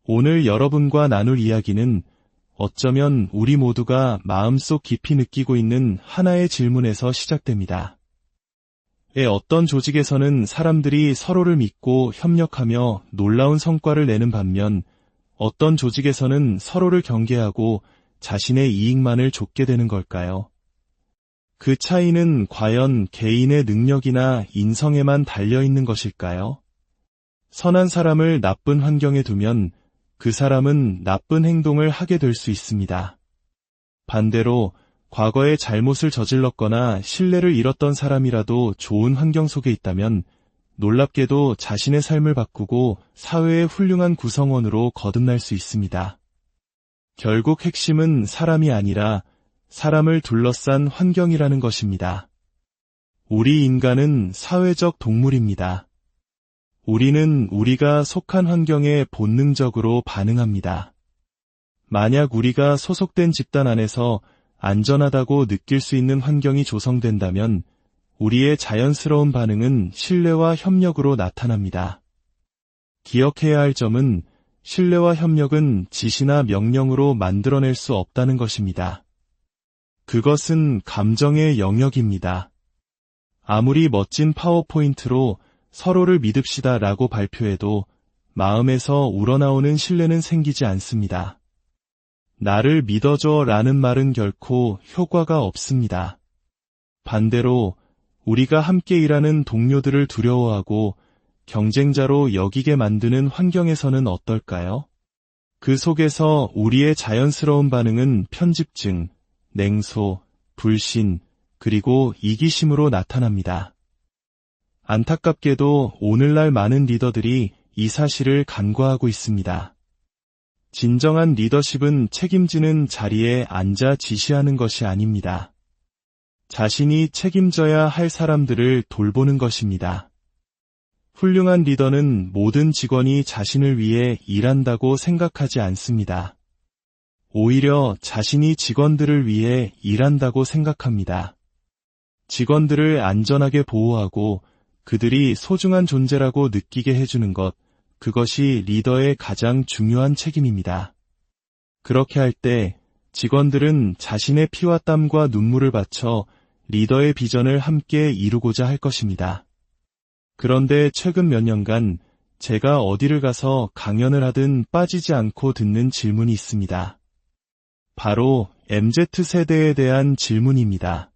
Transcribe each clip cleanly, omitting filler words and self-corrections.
오늘 여러분과 나눌 이야기는 어쩌면 우리 모두가 마음속 깊이 느끼고 있는 하나의 질문에서 시작됩니다. 어떤 조직에서는 사람들이 서로를 믿고 협력하며 놀라운 성과를 내는 반면 어떤 조직에서는 서로를 경계하고 자신의 이익만을 좇게 되는 걸까요? 그 차이는 과연 개인의 능력이나 인성에만 달려있는 것일까요? 선한 사람을 나쁜 환경에 두면 그 사람은 나쁜 행동을 하게 될 수 있습니다. 반대로 과거에 잘못을 저질렀거나 신뢰를 잃었던 사람이라도 좋은 환경 속에 있다면 놀랍게도 자신의 삶을 바꾸고 사회의 훌륭한 구성원으로 거듭날 수 있습니다. 결국 핵심은 사람이 아니라 사람을 둘러싼 환경이라는 것입니다. 우리 인간은 사회적 동물입니다. 우리는 우리가 속한 환경에 본능적으로 반응합니다. 만약 우리가 소속된 집단 안에서 안전하다고 느낄 수 있는 환경이 조성된다면 우리의 자연스러운 반응은 신뢰와 협력으로 나타납니다. 기억해야 할 점은 신뢰와 협력은 지시나 명령으로 만들어낼 수 없다는 것입니다. 그것은 감정의 영역입니다. 아무리 멋진 파워포인트로 서로를 믿읍시다 라고 발표해도 마음에서 우러나오는 신뢰는 생기지 않습니다. 나를 믿어줘 라는 말은 결코 효과가 없습니다. 반대로 우리가 함께 일하는 동료들을 두려워하고 경쟁자로 여기게 만드는 환경에서는 어떨까요? 그 속에서 우리의 자연스러운 반응은 편집증, 냉소, 불신, 그리고 이기심으로 나타납니다. 안타깝게도 오늘날 많은 리더들이 이 사실을 간과하고 있습니다. 진정한 리더십은 책임지는 자리에 앉아 지시하는 것이 아닙니다. 자신이 책임져야 할 사람들을 돌보는 것입니다. 훌륭한 리더는 모든 직원이 자신을 위해 일한다고 생각하지 않습니다. 오히려 자신이 직원들을 위해 일한다고 생각합니다. 직원들을 안전하게 보호하고 그들이 소중한 존재라고 느끼게 해주는 것, 그것이 리더의 가장 중요한 책임입니다. 그렇게 할 때 직원들은 자신의 피와 땀과 눈물을 바쳐 리더의 비전을 함께 이루고자 할 것입니다. 그런데 최근 몇 년간 제가 어디를 가서 강연을 하든 빠지지 않고 듣는 질문이 있습니다. 바로 MZ세대에 대한 질문입니다.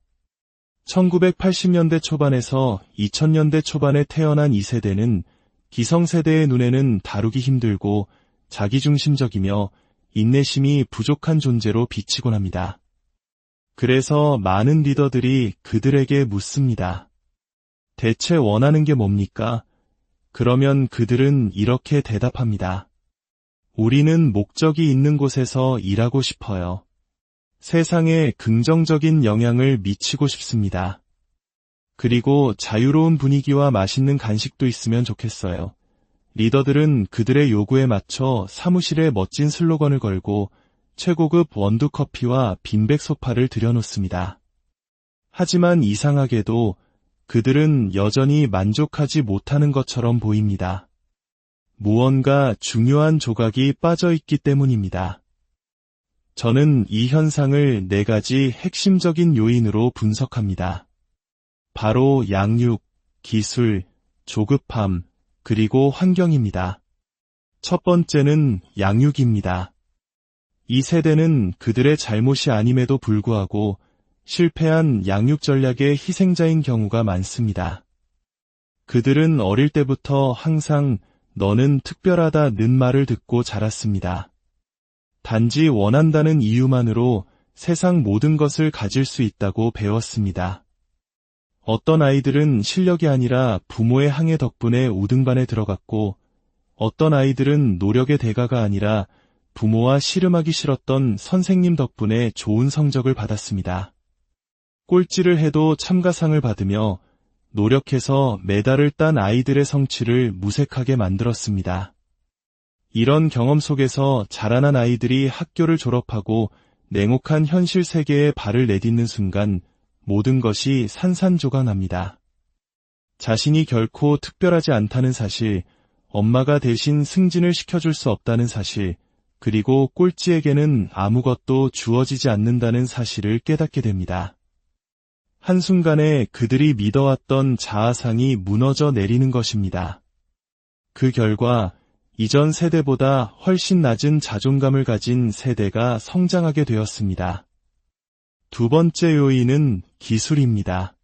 1980년대 초반에서 2000년대 초반에 태어난 이 세대는 기성세대의 눈에는 다루기 힘들고 자기중심적이며 인내심이 부족한 존재로 비치곤 합니다. 그래서 많은 리더들이 그들에게 묻습니다. 대체 원하는 게 뭡니까? 그러면 그들은 이렇게 대답합니다. 우리는 목적이 있는 곳에서 일하고 싶어요. 세상에 긍정적인 영향을 미치고 싶습니다. 그리고 자유로운 분위기와 맛있는 간식도 있으면 좋겠어요. 리더들은 그들의 요구에 맞춰 사무실에 멋진 슬로건을 걸고 최고급 원두커피와 빈백 소파를 들여놓습니다. 하지만 이상하게도 그들은 여전히 만족하지 못하는 것처럼 보입니다. 무언가 중요한 조각이 빠져있기 때문입니다. 저는 이 현상을 4가지 핵심적인 요인으로 분석합니다. 바로 양육, 기술, 조급함, 그리고 환경입니다. 첫 번째는 양육입니다. 이 세대는 그들의 잘못이 아님에도 불구하고 실패한 양육 전략의 희생자인 경우가 많습니다. 그들은 어릴 때부터 항상 너는 특별하다는 말을 듣고 자랐습니다. 단지 원한다는 이유만으로 세상 모든 것을 가질 수 있다고 배웠습니다. 어떤 아이들은 실력이 아니라 부모의 항해 덕분에 우등반에 들어갔고 어떤 아이들은 노력의 대가가 아니라 부모와 씨름하기 싫었던 선생님 덕분에 좋은 성적을 받았습니다. 꼴찌를 해도 참가상을 받으며 노력해서 메달을 딴 아이들의 성취를 무색하게 만들었습니다. 이런 경험 속에서 자라난 아이들이 학교를 졸업하고 냉혹한 현실 세계에 발을 내딛는 순간 모든 것이 산산조각납니다. 자신이 결코 특별하지 않다는 사실, 엄마가 대신 승진을 시켜줄 수 없다는 사실, 그리고 꼴찌에게는 아무것도 주어지지 않는다는 사실을 깨닫게 됩니다. 한순간에 그들이 믿어왔던 자아상이 무너져 내리는 것입니다. 그 결과 이전 세대보다 훨씬 낮은 자존감을 가진 세대가 성장하게 되었습니다. 두 번째 요인은 기술입니다.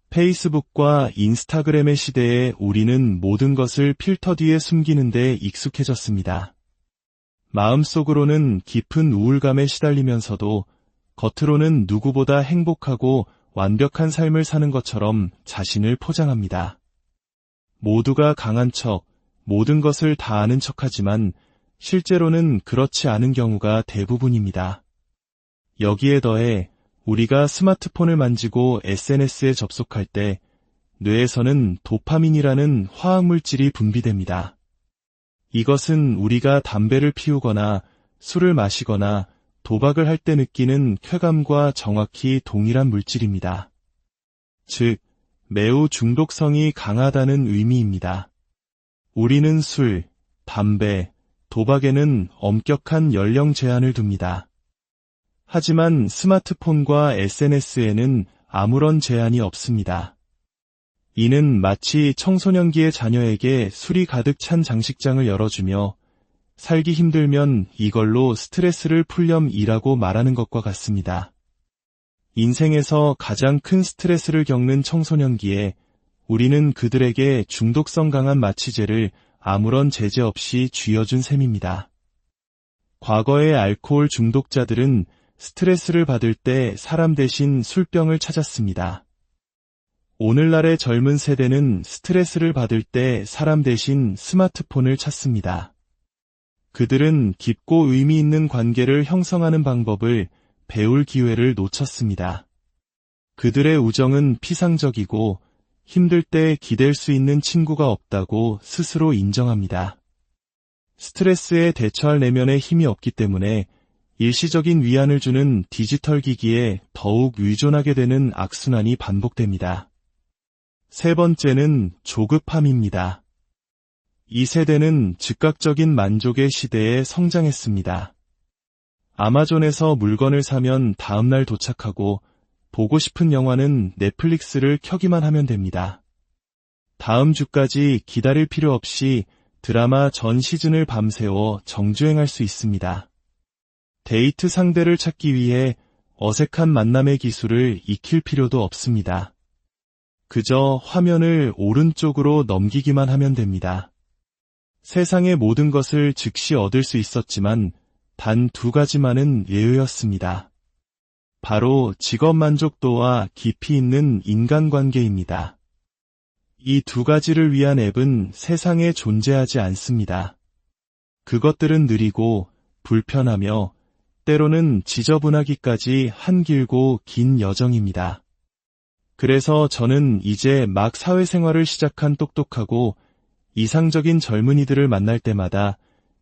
페이스북과 인스타그램의 시대에 우리는 모든 것을 필터 뒤에 숨기는 데 익숙해졌습니다. 마음속으로는 깊은 우울감에 시달리면서도 겉으로는 누구보다 행복하고 완벽한 삶을 사는 것처럼 자신을 포장합니다. 모두가 강한 척, 모든 것을 다 아는 척하지만 실제로는 그렇지 않은 경우가 대부분입니다. 여기에 더해 우리가 스마트폰을 만지고 SNS에 접속할 때 뇌에서는 도파민이라는 화학물질이 분비됩니다. 이것은 우리가 담배를 피우거나 술을 마시거나 도박을 할 때 느끼는 쾌감과 정확히 동일한 물질입니다. 즉, 매우 중독성이 강하다는 의미입니다. 우리는 술, 담배, 도박에는 엄격한 연령 제한을 둡니다. 하지만 스마트폰과 SNS에는 아무런 제한이 없습니다. 이는 마치 청소년기의 자녀에게 술이 가득 찬 장식장을 열어주며 살기 힘들면 이걸로 스트레스를 풀렴이라고 말하는 것과 같습니다. 인생에서 가장 큰 스트레스를 겪는 청소년기에 우리는 그들에게 중독성 강한 마취제를 아무런 제재 없이 쥐어준 셈입니다. 과거의 알코올 중독자들은 스트레스를 받을 때 사람 대신 술병을 찾았습니다. 오늘날의 젊은 세대는 스트레스를 받을 때 사람 대신 스마트폰을 찾습니다. 그들은 깊고 의미 있는 관계를 형성하는 방법을 배울 기회를 놓쳤습니다. 그들의 우정은 피상적이고 힘들 때 기댈 수 있는 친구가 없다고 스스로 인정합니다. 스트레스에 대처할 내면에 힘이 없기 때문에 일시적인 위안을 주는 디지털 기기에 더욱 의존하게 되는 악순환이 반복됩니다. 세 번째는 조급함입니다. 이 세대는 즉각적인 만족의 시대에 성장했습니다. 아마존에서 물건을 사면 다음날 도착하고 보고 싶은 영화는 넷플릭스를 켜기만 하면 됩니다. 다음 주까지 기다릴 필요 없이 드라마 전 시즌을 밤새워 정주행할 수 있습니다. 데이트 상대를 찾기 위해 어색한 만남의 기술을 익힐 필요도 없습니다. 그저 화면을 오른쪽으로 넘기기만 하면 됩니다. 세상의 모든 것을 즉시 얻을 수 있었지만 단 두 가지만은 예외였습니다. 바로 직업 만족도와 깊이 있는 인간관계입니다. 이 두 가지를 위한 앱은 세상에 존재하지 않습니다. 그것들은 느리고 불편하며 때로는 지저분하기까지 한 길고 긴 여정입니다. 그래서 저는 이제 막 사회생활을 시작한 똑똑하고 이상적인 젊은이들을 만날 때마다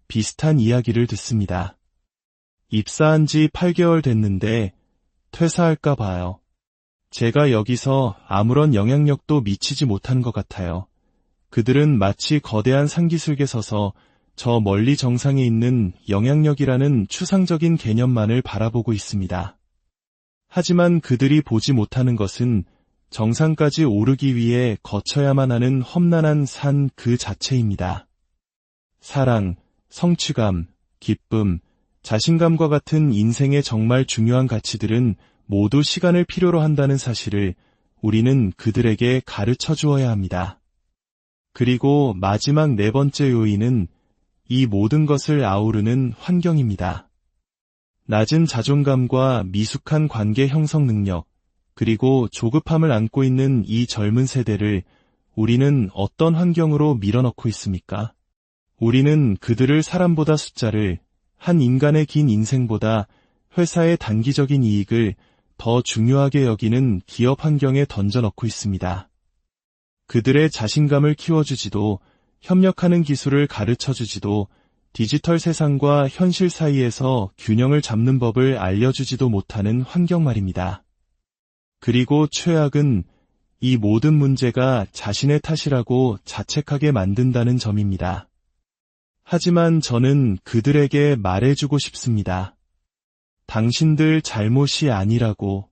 비슷한 이야기를 듣습니다. 입사한 지 8개월 됐는데 퇴사할까 봐요. 제가 여기서 아무런 영향력도 미치지 못한 것 같아요. 그들은 마치 거대한 산기슭에 서서 저 멀리 정상에 있는 영향력이라는 추상적인 개념만을 바라보고 있습니다. 하지만 그들이 보지 못하는 것은 정상까지 오르기 위해 거쳐야만 하는 험난한 산 그 자체입니다. 사랑, 성취감, 기쁨, 자신감과 같은 인생의 정말 중요한 가치들은 모두 시간을 필요로 한다는 사실을 우리는 그들에게 가르쳐 주어야 합니다. 그리고 마지막 네 번째 요인은 이 모든 것을 아우르는 환경입니다. 낮은 자존감과 미숙한 관계 형성 능력, 그리고 조급함을 안고 있는 이 젊은 세대를 우리는 어떤 환경으로 밀어넣고 있습니까? 우리는 그들을 사람보다 숫자를, 한 인간의 긴 인생보다 회사의 단기적인 이익을 더 중요하게 여기는 기업 환경에 던져넣고 있습니다. 그들의 자신감을 키워주지도, 협력하는 기술을 가르쳐주지도, 디지털 세상과 현실 사이에서 균형을 잡는 법을 알려주지도 못하는 환경 말입니다. 그리고 최악은 이 모든 문제가 자신의 탓이라고 자책하게 만든다는 점입니다. 하지만 저는 그들에게 말해주고 싶습니다. 당신들 잘못이 아니라고.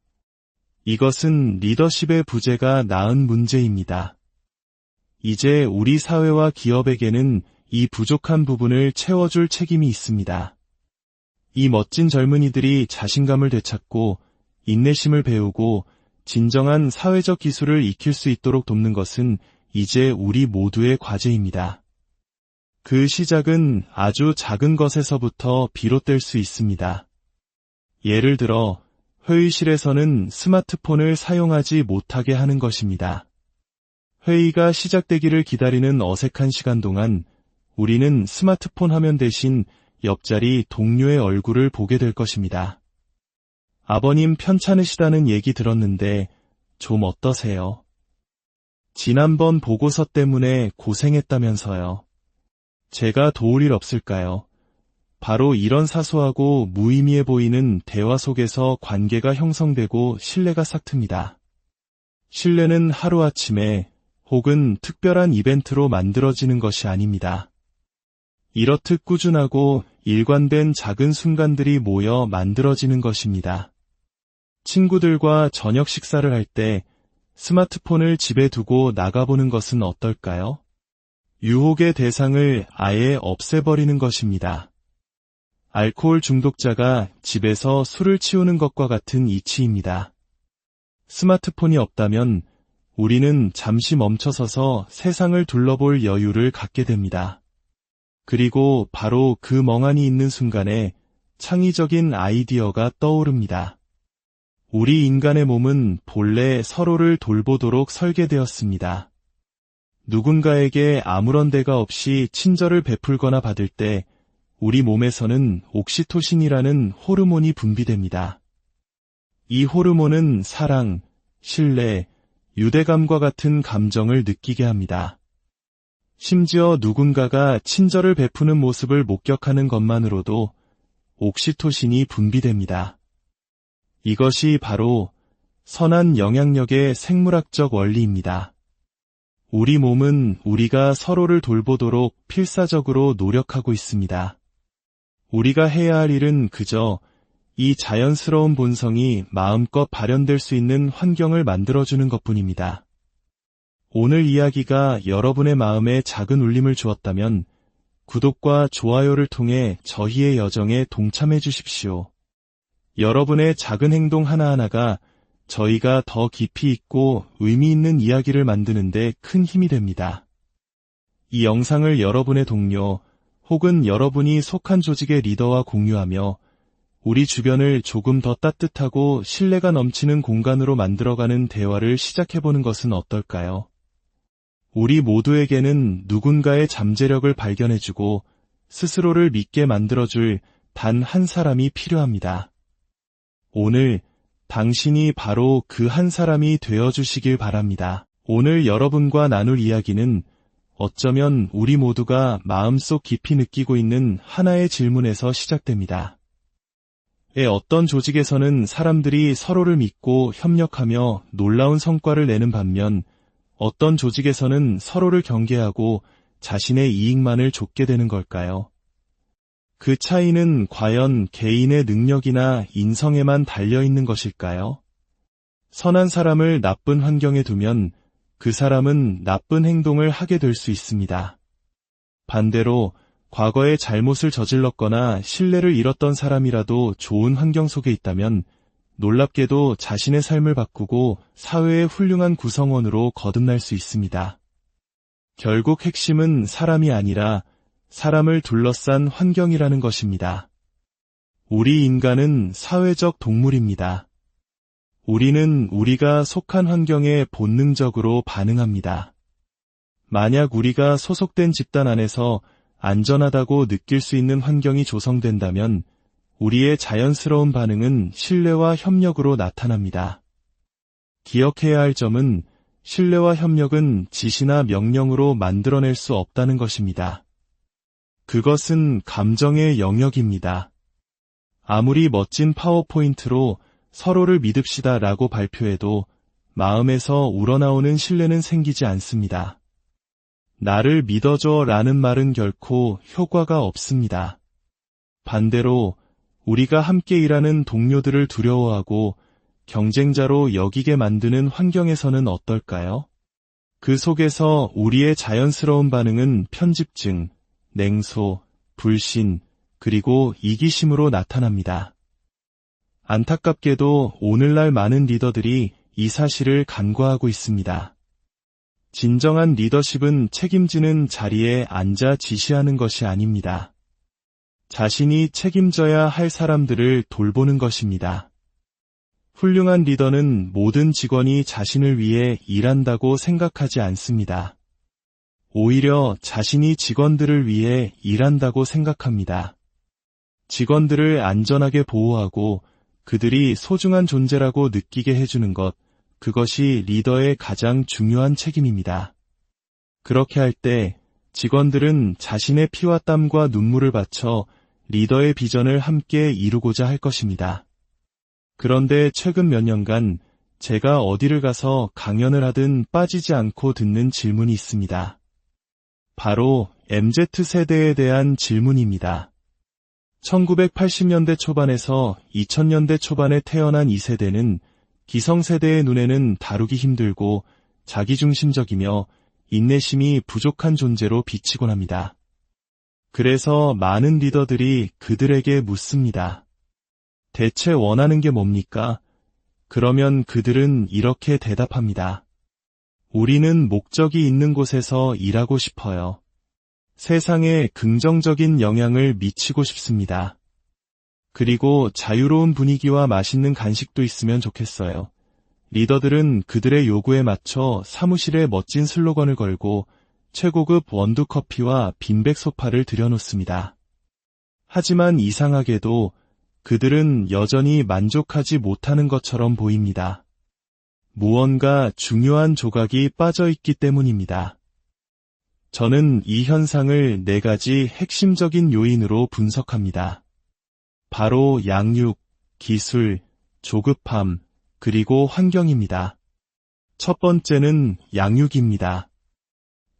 이것은 리더십의 부재가 낳은 문제입니다. 이제 우리 사회와 기업에게는 이 부족한 부분을 채워줄 책임이 있습니다. 이 멋진 젊은이들이 자신감을 되찾고 인내심을 배우고 진정한 사회적 기술을 익힐 수 있도록 돕는 것은 이제 우리 모두의 과제입니다. 그 시작은 아주 작은 것에서부터 비롯될 수 있습니다. 예를 들어 회의실에서는 스마트폰을 사용하지 못하게 하는 것입니다. 회의가 시작되기를 기다리는 어색한 시간 동안 우리는 스마트폰 화면 대신 옆자리 동료의 얼굴을 보게 될 것입니다. 아버님 편찮으시다는 얘기 들었는데 좀 어떠세요? 지난번 보고서 때문에 고생했다면서요. 제가 도울 일 없을까요? 바로 이런 사소하고 무의미해 보이는 대화 속에서 관계가 형성되고 신뢰가 싹틉니다. 신뢰는 하루아침에 혹은 특별한 이벤트로 만들어지는 것이 아닙니다. 이렇듯 꾸준하고 일관된 작은 순간들이 모여 만들어지는 것입니다. 친구들과 저녁 식사를 할 때 스마트폰을 집에 두고 나가보는 것은 어떨까요? 유혹의 대상을 아예 없애버리는 것입니다. 알코올 중독자가 집에서 술을 치우는 것과 같은 이치입니다. 스마트폰이 없다면 우리는 잠시 멈춰서서 세상을 둘러볼 여유를 갖게 됩니다. 그리고 바로 그 멍하니 있는 순간에 창의적인 아이디어가 떠오릅니다. 우리 인간의 몸은 본래 서로를 돌보도록 설계되었습니다. 누군가에게 아무런 대가 없이 친절을 베풀거나 받을 때 우리 몸에서는 옥시토신이라는 호르몬이 분비됩니다. 이 호르몬은 사랑, 신뢰, 유대감과 같은 감정을 느끼게 합니다. 심지어 누군가가 친절을 베푸는 모습을 목격하는 것만으로도 옥시토신이 분비됩니다. 이것이 바로 선한 영향력의 생물학적 원리입니다. 우리 몸은 우리가 서로를 돌보도록 필사적으로 노력하고 있습니다. 우리가 해야 할 일은 그저 이 자연스러운 본성이 마음껏 발현될 수 있는 환경을 만들어주는 것뿐입니다. 오늘 이야기가 여러분의 마음에 작은 울림을 주었다면 구독과 좋아요를 통해 저희의 여정에 동참해 주십시오. 여러분의 작은 행동 하나하나가 저희가 더 깊이 있고 의미 있는 이야기를 만드는 데 큰 힘이 됩니다. 이 영상을 여러분의 동료 혹은 여러분이 속한 조직의 리더와 공유하며 우리 주변을 조금 더 따뜻하고 신뢰가 넘치는 공간으로 만들어가는 대화를 시작해보는 것은 어떨까요? 우리 모두에게는 누군가의 잠재력을 발견해주고 스스로를 믿게 만들어줄 단 한 사람이 필요합니다. 오늘 당신이 바로 그 한 사람이 되어주시길 바랍니다. 오늘 여러분과 나눌 이야기는 어쩌면 우리 모두가 마음속 깊이 느끼고 있는 하나의 질문에서 시작됩니다. 어떤 조직에서는 사람들이 서로를 믿고 협력하며 놀라운 성과를 내는 반면 어떤 조직에서는 서로를 경계하고 자신의 이익만을 좇게 되는 걸까요? 그 차이는 과연 개인의 능력이나 인성에만 달려있는 것일까요? 선한 사람을 나쁜 환경에 두면 그 사람은 나쁜 행동을 하게 될 수 있습니다. 반대로 과거에 잘못을 저질렀거나 신뢰를 잃었던 사람이라도 좋은 환경 속에 있다면 놀랍게도 자신의 삶을 바꾸고 사회의 훌륭한 구성원으로 거듭날 수 있습니다. 결국 핵심은 사람이 아니라 사람을 둘러싼 환경이라는 것입니다. 우리 인간은 사회적 동물입니다. 우리는 우리가 속한 환경에 본능적으로 반응합니다. 만약 우리가 소속된 집단 안에서 안전하다고 느낄 수 있는 환경이 조성된다면 우리의 자연스러운 반응은 신뢰와 협력으로 나타납니다. 기억해야 할 점은 신뢰와 협력은 지시나 명령으로 만들어낼 수 없다는 것입니다. 그것은 감정의 영역입니다. 아무리 멋진 파워포인트로 서로를 믿읍시다 라고 발표해도 마음에서 우러나오는 신뢰는 생기지 않습니다. 나를 믿어줘 라는 말은 결코 효과가 없습니다. 반대로 우리가 함께 일하는 동료들을 두려워하고 경쟁자로 여기게 만드는 환경에서는 어떨까요? 그 속에서 우리의 자연스러운 반응은 편집증, 냉소, 불신, 그리고 이기심으로 나타납니다. 안타깝게도 오늘날 많은 리더들이 이 사실을 간과하고 있습니다. 진정한 리더십은 책임지는 자리에 앉아 지시하는 것이 아닙니다. 자신이 책임져야 할 사람들을 돌보는 것입니다. 훌륭한 리더는 모든 직원이 자신을 위해 일한다고 생각하지 않습니다. 오히려 자신이 직원들을 위해 일한다고 생각합니다. 직원들을 안전하게 보호하고 그들이 소중한 존재라고 느끼게 해주는 것, 그것이 리더의 가장 중요한 책임입니다. 그렇게 할 때 직원들은 자신의 피와 땀과 눈물을 바쳐 리더의 비전을 함께 이루고자 할 것입니다. 그런데 최근 몇 년간 제가 어디를 가서 강연을 하든 빠지지 않고 듣는 질문이 있습니다. 바로 MZ세대에 대한 질문입니다. 1980년대 초반에서 2000년대 초반에 태어난 이 세대는 기성세대의 눈에는 다루기 힘들고 자기중심적이며 인내심이 부족한 존재로 비치곤 합니다. 그래서 많은 리더들이 그들에게 묻습니다. 대체 원하는 게 뭡니까? 그러면 그들은 이렇게 대답합니다. 우리는 목적이 있는 곳에서 일하고 싶어요. 세상에 긍정적인 영향을 미치고 싶습니다. 그리고 자유로운 분위기와 맛있는 간식도 있으면 좋겠어요. 리더들은 그들의 요구에 맞춰 사무실에 멋진 슬로건을 걸고 최고급 원두커피와 빈백 소파를 들여놓습니다. 하지만 이상하게도 그들은 여전히 만족하지 못하는 것처럼 보입니다. 무언가 중요한 조각이 빠져있기 때문입니다. 저는 이 현상을 4가지 핵심적인 요인으로 분석합니다. 바로 양육, 기술, 조급함, 그리고 환경입니다. 첫 번째는 양육입니다.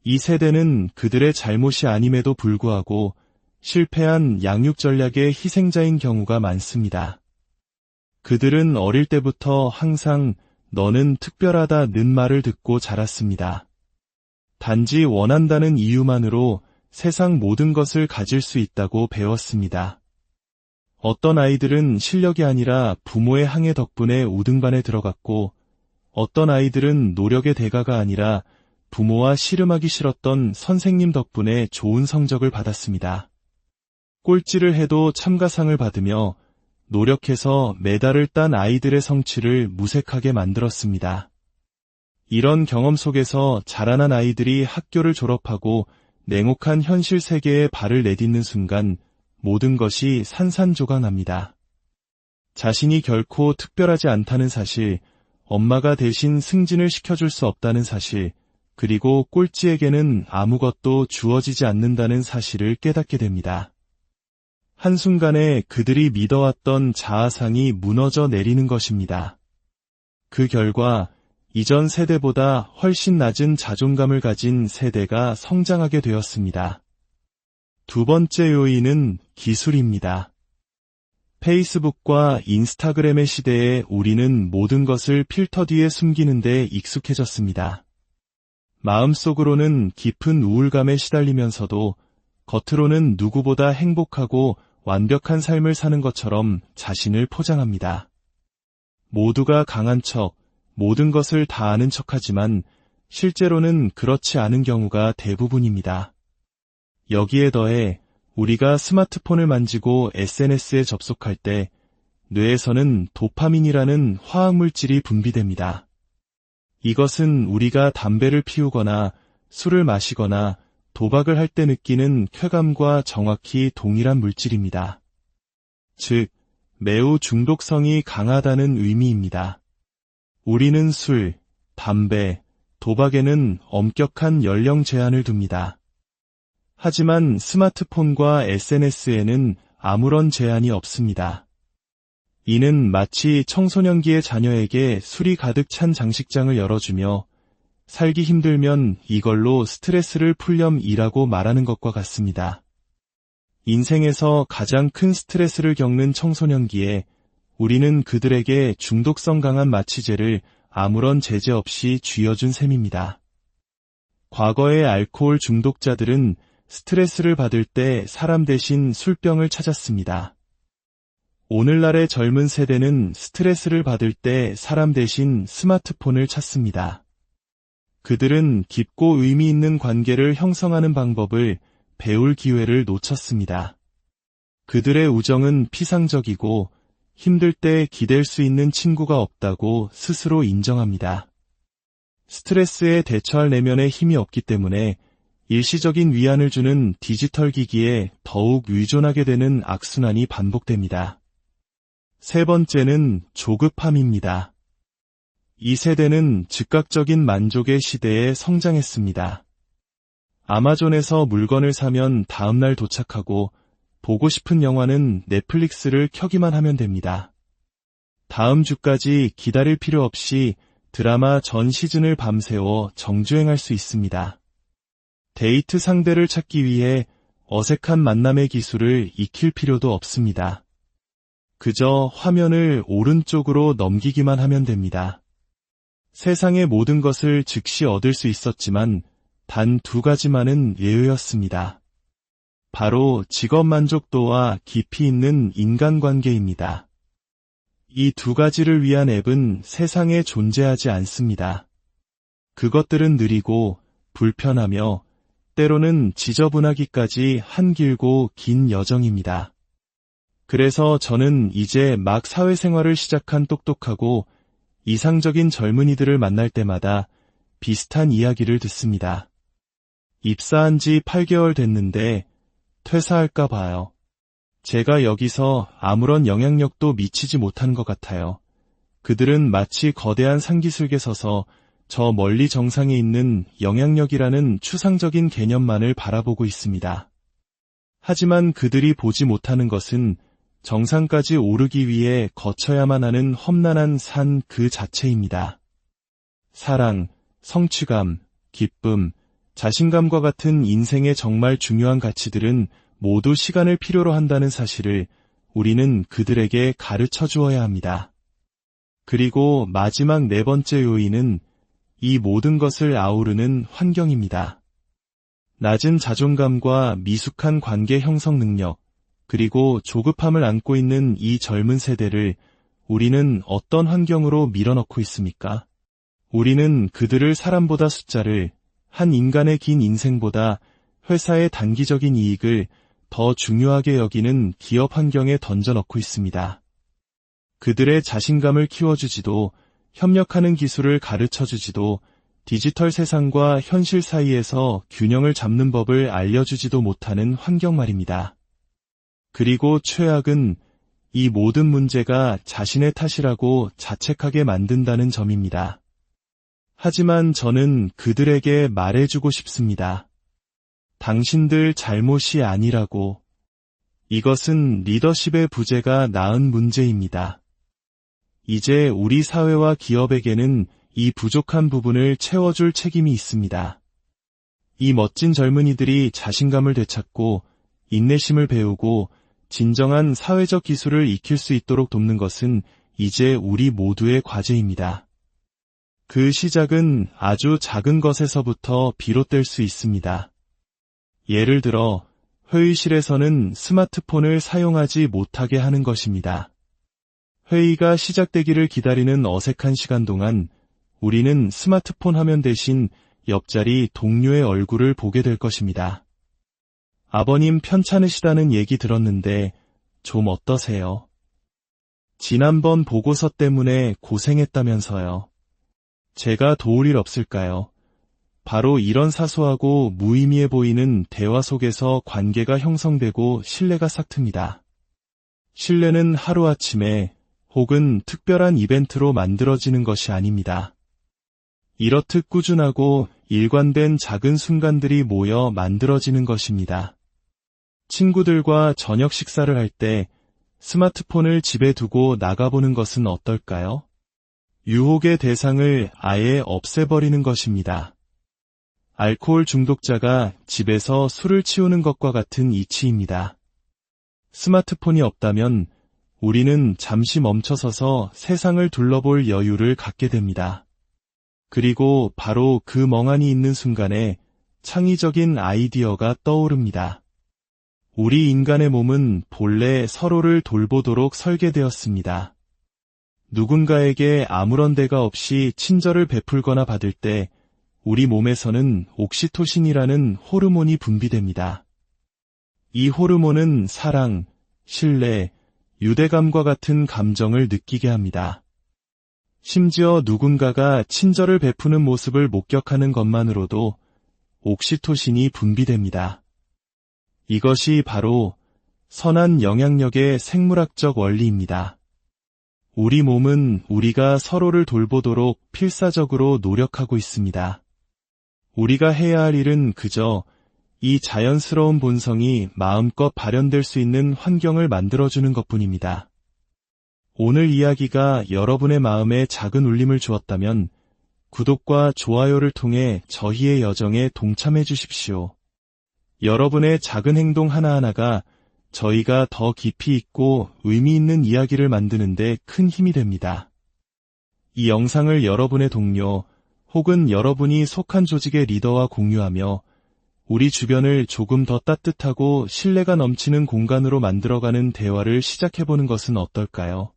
이 세대는 그들의 잘못이 아님에도 불구하고 실패한 양육 전략의 희생자인 경우가 많습니다. 그들은 어릴 때부터 항상 너는 특별하다는 말을 듣고 자랐습니다. 단지 원한다는 이유만으로 세상 모든 것을 가질 수 있다고 배웠습니다. 어떤 아이들은 실력이 아니라 부모의 항해 덕분에 우등반에 들어갔고, 어떤 아이들은 노력의 대가가 아니라 부모와 씨름하기 싫었던 선생님 덕분에 좋은 성적을 받았습니다. 꼴찌를 해도 참가상을 받으며 노력해서 메달을 딴 아이들의 성취를 무색하게 만들었습니다. 이런 경험 속에서 자라난 아이들이 학교를 졸업하고 냉혹한 현실 세계에 발을 내딛는 순간 모든 것이 산산조각납니다. 자신이 결코 특별하지 않다는 사실, 엄마가 대신 승진을 시켜줄 수 없다는 사실, 그리고 꼴찌에게는 아무것도 주어지지 않는다는 사실을 깨닫게 됩니다. 한순간에 그들이 믿어왔던 자아상이 무너져 내리는 것입니다. 그 결과 이전 세대보다 훨씬 낮은 자존감을 가진 세대가 성장하게 되었습니다. 두 번째 요인은 기술입니다. 페이스북과 인스타그램의 시대에 우리는 모든 것을 필터 뒤에 숨기는 데 익숙해졌습니다. 마음속으로는 깊은 우울감에 시달리면서도 겉으로는 누구보다 행복하고 완벽한 삶을 사는 것처럼 자신을 포장합니다. 모두가 강한 척, 모든 것을 다 아는 척하지만 실제로는 그렇지 않은 경우가 대부분입니다. 여기에 더해 우리가 스마트폰을 만지고 SNS에 접속할 때 뇌에서는 도파민이라는 화학물질이 분비됩니다. 이것은 우리가 담배를 피우거나 술을 마시거나 도박을 할 때 느끼는 쾌감과 정확히 동일한 물질입니다. 즉, 매우 중독성이 강하다는 의미입니다. 우리는 술, 담배, 도박에는 엄격한 연령 제한을 둡니다. 하지만 스마트폰과 SNS에는 아무런 제한이 없습니다. 이는 마치 청소년기의 자녀에게 술이 가득 찬 장식장을 열어주며 살기 힘들면 이걸로 스트레스를 풀렴이라고 말하는 것과 같습니다. 인생에서 가장 큰 스트레스를 겪는 청소년기에 우리는 그들에게 중독성 강한 마취제를 아무런 제재 없이 쥐어준 셈입니다. 과거의 알코올 중독자들은 스트레스를 받을 때 사람 대신 술병을 찾았습니다. 오늘날의 젊은 세대는 스트레스를 받을 때 사람 대신 스마트폰을 찾습니다. 그들은 깊고 의미 있는 관계를 형성하는 방법을 배울 기회를 놓쳤습니다. 그들의 우정은 피상적이고 힘들 때 기댈 수 있는 친구가 없다고 스스로 인정합니다. 스트레스에 대처할 내면에 힘이 없기 때문에 일시적인 위안을 주는 디지털 기기에 더욱 의존하게 되는 악순환이 반복됩니다. 세 번째는 조급함입니다. 이 세대는 즉각적인 만족의 시대에 성장했습니다. 아마존에서 물건을 사면 다음날 도착하고 보고 싶은 영화는 넷플릭스를 켜기만 하면 됩니다. 다음 주까지 기다릴 필요 없이 드라마 전 시즌을 밤새워 정주행할 수 있습니다. 데이트 상대를 찾기 위해 어색한 만남의 기술을 익힐 필요도 없습니다. 그저 화면을 오른쪽으로 넘기기만 하면 됩니다. 세상의 모든 것을 즉시 얻을 수 있었지만 단 2가지만은 예외였습니다. 바로 직업 만족도와 깊이 있는 인간관계입니다. 이 2가지를 위한 앱은 세상에 존재하지 않습니다. 그것들은 느리고 불편하며 때로는 지저분하기까지 한 길고 긴 여정입니다. 그래서 저는 이제 막 사회생활을 시작한 똑똑하고 이상적인 젊은이들을 만날 때마다 비슷한 이야기를 듣습니다. 입사한 지 8개월 됐는데 퇴사할까 봐요. 제가 여기서 아무런 영향력도 미치지 못한 것 같아요. 그들은 마치 거대한 산기슭에 서서 저 멀리 정상에 있는 영향력이라는 추상적인 개념만을 바라보고 있습니다. 하지만 그들이 보지 못하는 것은 정상까지 오르기 위해 거쳐야만 하는 험난한 산 그 자체입니다. 사랑, 성취감, 기쁨, 자신감과 같은 인생의 정말 중요한 가치들은 모두 시간을 필요로 한다는 사실을 우리는 그들에게 가르쳐 주어야 합니다. 그리고 마지막 4번째 요인은 이 모든 것을 아우르는 환경입니다. 낮은 자존감과 미숙한 관계 형성 능력, 그리고 조급함을 안고 있는 이 젊은 세대를 우리는 어떤 환경으로 밀어넣고 있습니까? 우리는 그들을 사람보다 숫자를, 한 인간의 긴 인생보다 회사의 단기적인 이익을 더 중요하게 여기는 기업 환경에 던져넣고 있습니다. 그들의 자신감을 키워주지도, 협력하는 기술을 가르쳐주지도, 디지털 세상과 현실 사이에서 균형을 잡는 법을 알려주지도 못하는 환경 말입니다. 그리고 최악은 이 모든 문제가 자신의 탓이라고 자책하게 만든다는 점입니다. 하지만 저는 그들에게 말해주고 싶습니다. 당신들 잘못이 아니라고. 이것은 리더십의 부재가 낳은 문제입니다. 이제 우리 사회와 기업에게는 이 부족한 부분을 채워줄 책임이 있습니다. 이 멋진 젊은이들이 자신감을 되찾고 인내심을 배우고 진정한 사회적 기술을 익힐 수 있도록 돕는 것은 이제 우리 모두의 과제입니다. 그 시작은 아주 작은 것에서부터 비롯될 수 있습니다. 예를 들어 회의실에서는 스마트폰을 사용하지 못하게 하는 것입니다. 회의가 시작되기를 기다리는 어색한 시간 동안 우리는 스마트폰 화면 대신 옆자리 동료의 얼굴을 보게 될 것입니다. 아버님 편찮으시다는 얘기 들었는데 좀 어떠세요? 지난번 보고서 때문에 고생했다면서요. 제가 도울 일 없을까요? 바로 이런 사소하고 무의미해 보이는 대화 속에서 관계가 형성되고 신뢰가 싹틉니다. 신뢰는 하루아침에 혹은 특별한 이벤트로 만들어지는 것이 아닙니다. 이렇듯 꾸준하고 일관된 작은 순간들이 모여 만들어지는 것입니다. 친구들과 저녁 식사를 할 때 스마트폰을 집에 두고 나가보는 것은 어떨까요? 유혹의 대상을 아예 없애버리는 것입니다. 알코올 중독자가 집에서 술을 치우는 것과 같은 이치입니다. 스마트폰이 없다면 우리는 잠시 멈춰서서 세상을 둘러볼 여유를 갖게 됩니다. 그리고 바로 그 멍하니 있는 순간에 창의적인 아이디어가 떠오릅니다. 우리 인간의 몸은 본래 서로를 돌보도록 설계되었습니다. 누군가에게 아무런 대가 없이 친절을 베풀거나 받을 때 우리 몸에서는 옥시토신이라는 호르몬이 분비됩니다. 이 호르몬은 사랑, 신뢰, 유대감과 같은 감정을 느끼게 합니다. 심지어 누군가가 친절을 베푸는 모습을 목격하는 것만으로도 옥시토신이 분비됩니다. 이것이 바로 선한 영향력의 생물학적 원리입니다. 우리 몸은 우리가 서로를 돌보도록 필사적으로 노력하고 있습니다. 우리가 해야 할 일은 그저 이 자연스러운 본성이 마음껏 발현될 수 있는 환경을 만들어주는 것뿐입니다. 오늘 이야기가 여러분의 마음에 작은 울림을 주었다면 구독과 좋아요를 통해 저희의 여정에 동참해 주십시오. 여러분의 작은 행동 하나하나가 저희가 더 깊이 있고 의미 있는 이야기를 만드는 데 큰 힘이 됩니다. 이 영상을 여러분의 동료 혹은 여러분이 속한 조직의 리더와 공유하며 우리 주변을 조금 더 따뜻하고 신뢰가 넘치는 공간으로 만들어가는 대화를 시작해보는 것은 어떨까요?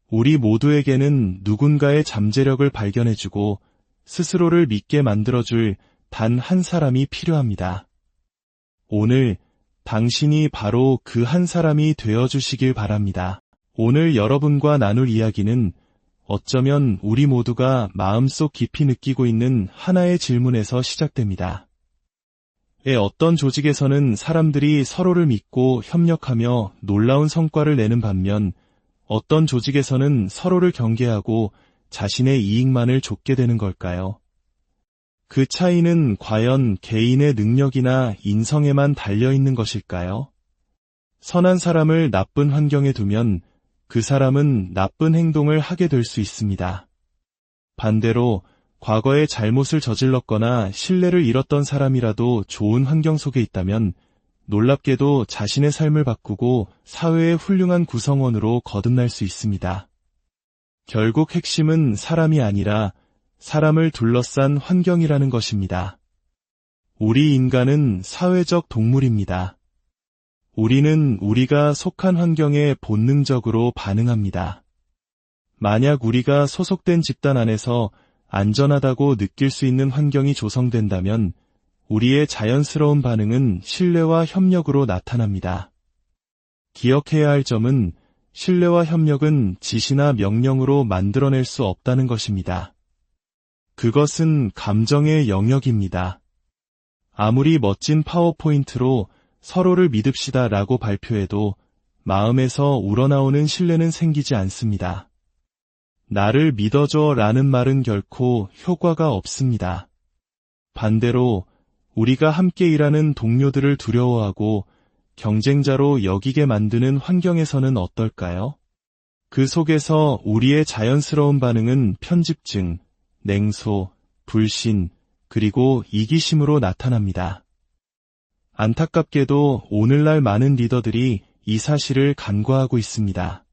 우리 모두에게는 누군가의 잠재력을 발견해주고 스스로를 믿게 만들어줄 단 한 사람이 필요합니다. 오늘 당신이 바로 그 한 사람이 되어주시길 바랍니다. 오늘 여러분과 나눌 이야기는 어쩌면 우리 모두가 마음속 깊이 느끼고 있는 하나의 질문에서 시작됩니다. 어떤 조직에서는 사람들이 서로를 믿고 협력하며 놀라운 성과를 내는 반면 어떤 조직에서는 서로를 경계하고 자신의 이익만을 좇게 되는 걸까요? 그 차이는 과연 개인의 능력이나 인성에만 달려있는 것일까요? 선한 사람을 나쁜 환경에 두면 그 사람은 나쁜 행동을 하게 될 수 있습니다. 반대로 과거에 잘못을 저질렀거나 신뢰를 잃었던 사람이라도 좋은 환경 속에 있다면 놀랍게도 자신의 삶을 바꾸고 사회의 훌륭한 구성원으로 거듭날 수 있습니다. 결국 핵심은 사람이 아니라 사람을 둘러싼 환경이라는 것입니다. 우리 인간은 사회적 동물입니다. 우리는 우리가 속한 환경에 본능적으로 반응합니다. 만약 우리가 소속된 집단 안에서 안전하다고 느낄 수 있는 환경이 조성된다면 우리의 자연스러운 반응은 신뢰와 협력으로 나타납니다. 기억해야 할 점은 신뢰와 협력은 지시나 명령으로 만들어낼 수 없다는 것입니다. 그것은 감정의 영역입니다. 아무리 멋진 파워포인트로 서로를 믿읍시다 라고 발표해도 마음에서 우러나오는 신뢰는 생기지 않습니다. 나를 믿어줘 라는 말은 결코 효과가 없습니다. 반대로 우리가 함께 일하는 동료들을 두려워하고 경쟁자로 여기게 만드는 환경에서는 어떨까요? 그 속에서 우리의 자연스러운 반응은 편집증, 냉소, 불신, 그리고 이기심으로 나타납니다. 안타깝게도 오늘날 많은 리더들이 이 사실을 간과하고 있습니다.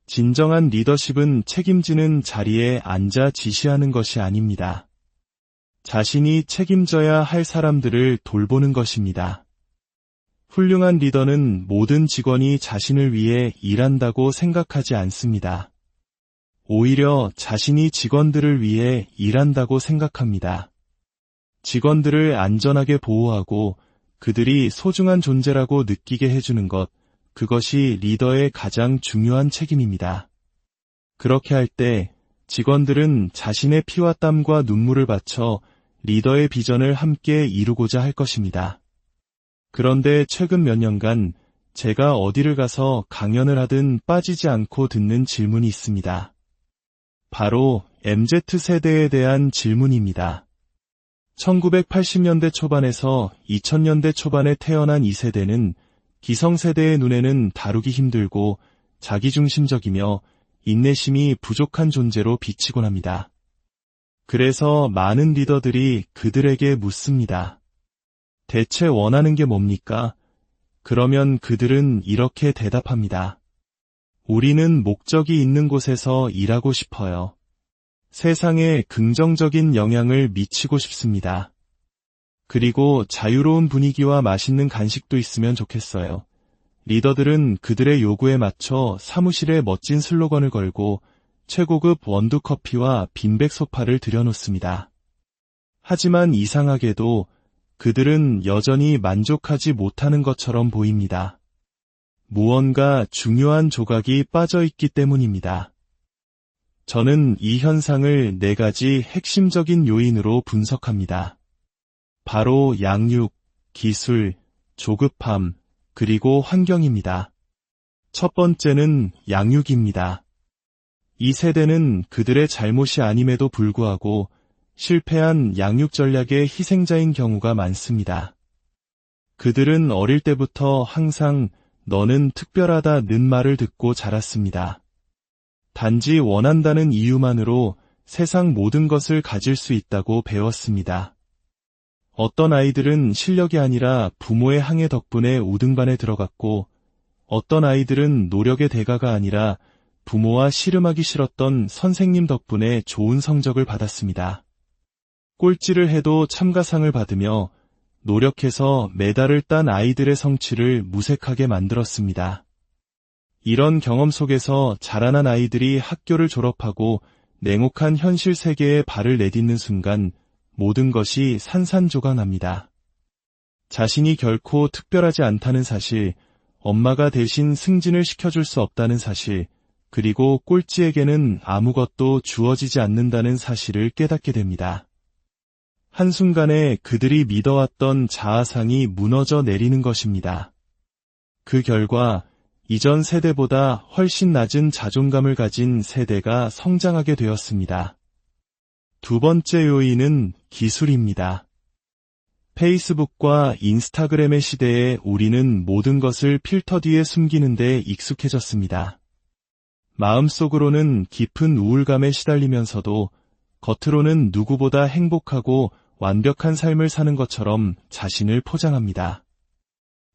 진정한 리더십은 책임지는 자리에 앉아 지시하는 것이 아닙니다. 자신이 책임져야 할 사람들을 돌보는 것입니다. 훌륭한 리더는 모든 직원이 자신을 위해 일한다고 생각하지 않습니다. 오히려 자신이 직원들을 위해 일한다고 생각합니다. 직원들을 안전하게 보호하고 그들이 소중한 존재라고 느끼게 해주는 것, 그것이 리더의 가장 중요한 책임입니다. 그렇게 할 때 직원들은 자신의 피와 땀과 눈물을 바쳐 리더의 비전을 함께 이루고자 할 것입니다. 그런데 최근 몇 년간 제가 어디를 가서 강연을 하든 빠지지 않고 듣는 질문이 있습니다. 바로 MZ세대에 대한 질문입니다. 1980년대 초반에서 2000년대 초반에 태어난 이 세대는 기성세대의 눈에는 다루기 힘들고 자기중심적이며 인내심이 부족한 존재로 비치곤 합니다. 그래서 많은 리더들이 그들에게 묻습니다. 대체 원하는 게 뭡니까? 그러면 그들은 이렇게 대답합니다. 우리는 목적이 있는 곳에서 일하고 싶어요. 세상에 긍정적인 영향을 미치고 싶습니다. 그리고 자유로운 분위기와 맛있는 간식도 있으면 좋겠어요. 리더들은 그들의 요구에 맞춰 사무실에 멋진 슬로건을 걸고 최고급 원두커피와 빈백 소파를 들여놓습니다. 하지만 이상하게도 그들은 여전히 만족하지 못하는 것처럼 보입니다. 무언가 중요한 조각이 빠져있기 때문입니다. 저는 이 현상을 4가지 핵심적인 요인으로 분석합니다. 바로 양육, 기술, 조급함, 그리고 환경입니다. 첫 번째는 양육입니다. 이 세대는 그들의 잘못이 아님에도 불구하고 실패한 양육 전략의 희생자인 경우가 많습니다. 그들은 어릴 때부터 항상 너는 특별하다는 말을 듣고 자랐습니다. 단지 원한다는 이유만으로 세상 모든 것을 가질 수 있다고 배웠습니다. 어떤 아이들은 실력이 아니라 부모의 항해 덕분에 우등반에 들어갔고, 어떤 아이들은 노력의 대가가 아니라 부모와 씨름하기 싫었던 선생님 덕분에 좋은 성적을 받았습니다. 꼴찌를 해도 참가상을 받으며 노력해서 메달을 딴 아이들의 성취를 무색하게 만들었습니다. 이런 경험 속에서 자라난 아이들이 학교를 졸업하고 냉혹한 현실 세계에 발을 내딛는 순간 모든 것이 산산조각납니다. 자신이 결코 특별하지 않다는 사실, 엄마가 대신 승진을 시켜줄 수 없다는 사실, 그리고 꼴찌에게는 아무것도 주어지지 않는다는 사실을 깨닫게 됩니다. 한순간에 그들이 믿어왔던 자아상이 무너져 내리는 것입니다. 그 결과 이전 세대보다 훨씬 낮은 자존감을 가진 세대가 성장하게 되었습니다. 두 번째 요인은 기술입니다. 페이스북과 인스타그램의 시대에 우리는 모든 것을 필터 뒤에 숨기는 데 익숙해졌습니다. 마음속으로는 깊은 우울감에 시달리면서도 겉으로는 누구보다 행복하고 완벽한 삶을 사는 것처럼 자신을 포장합니다.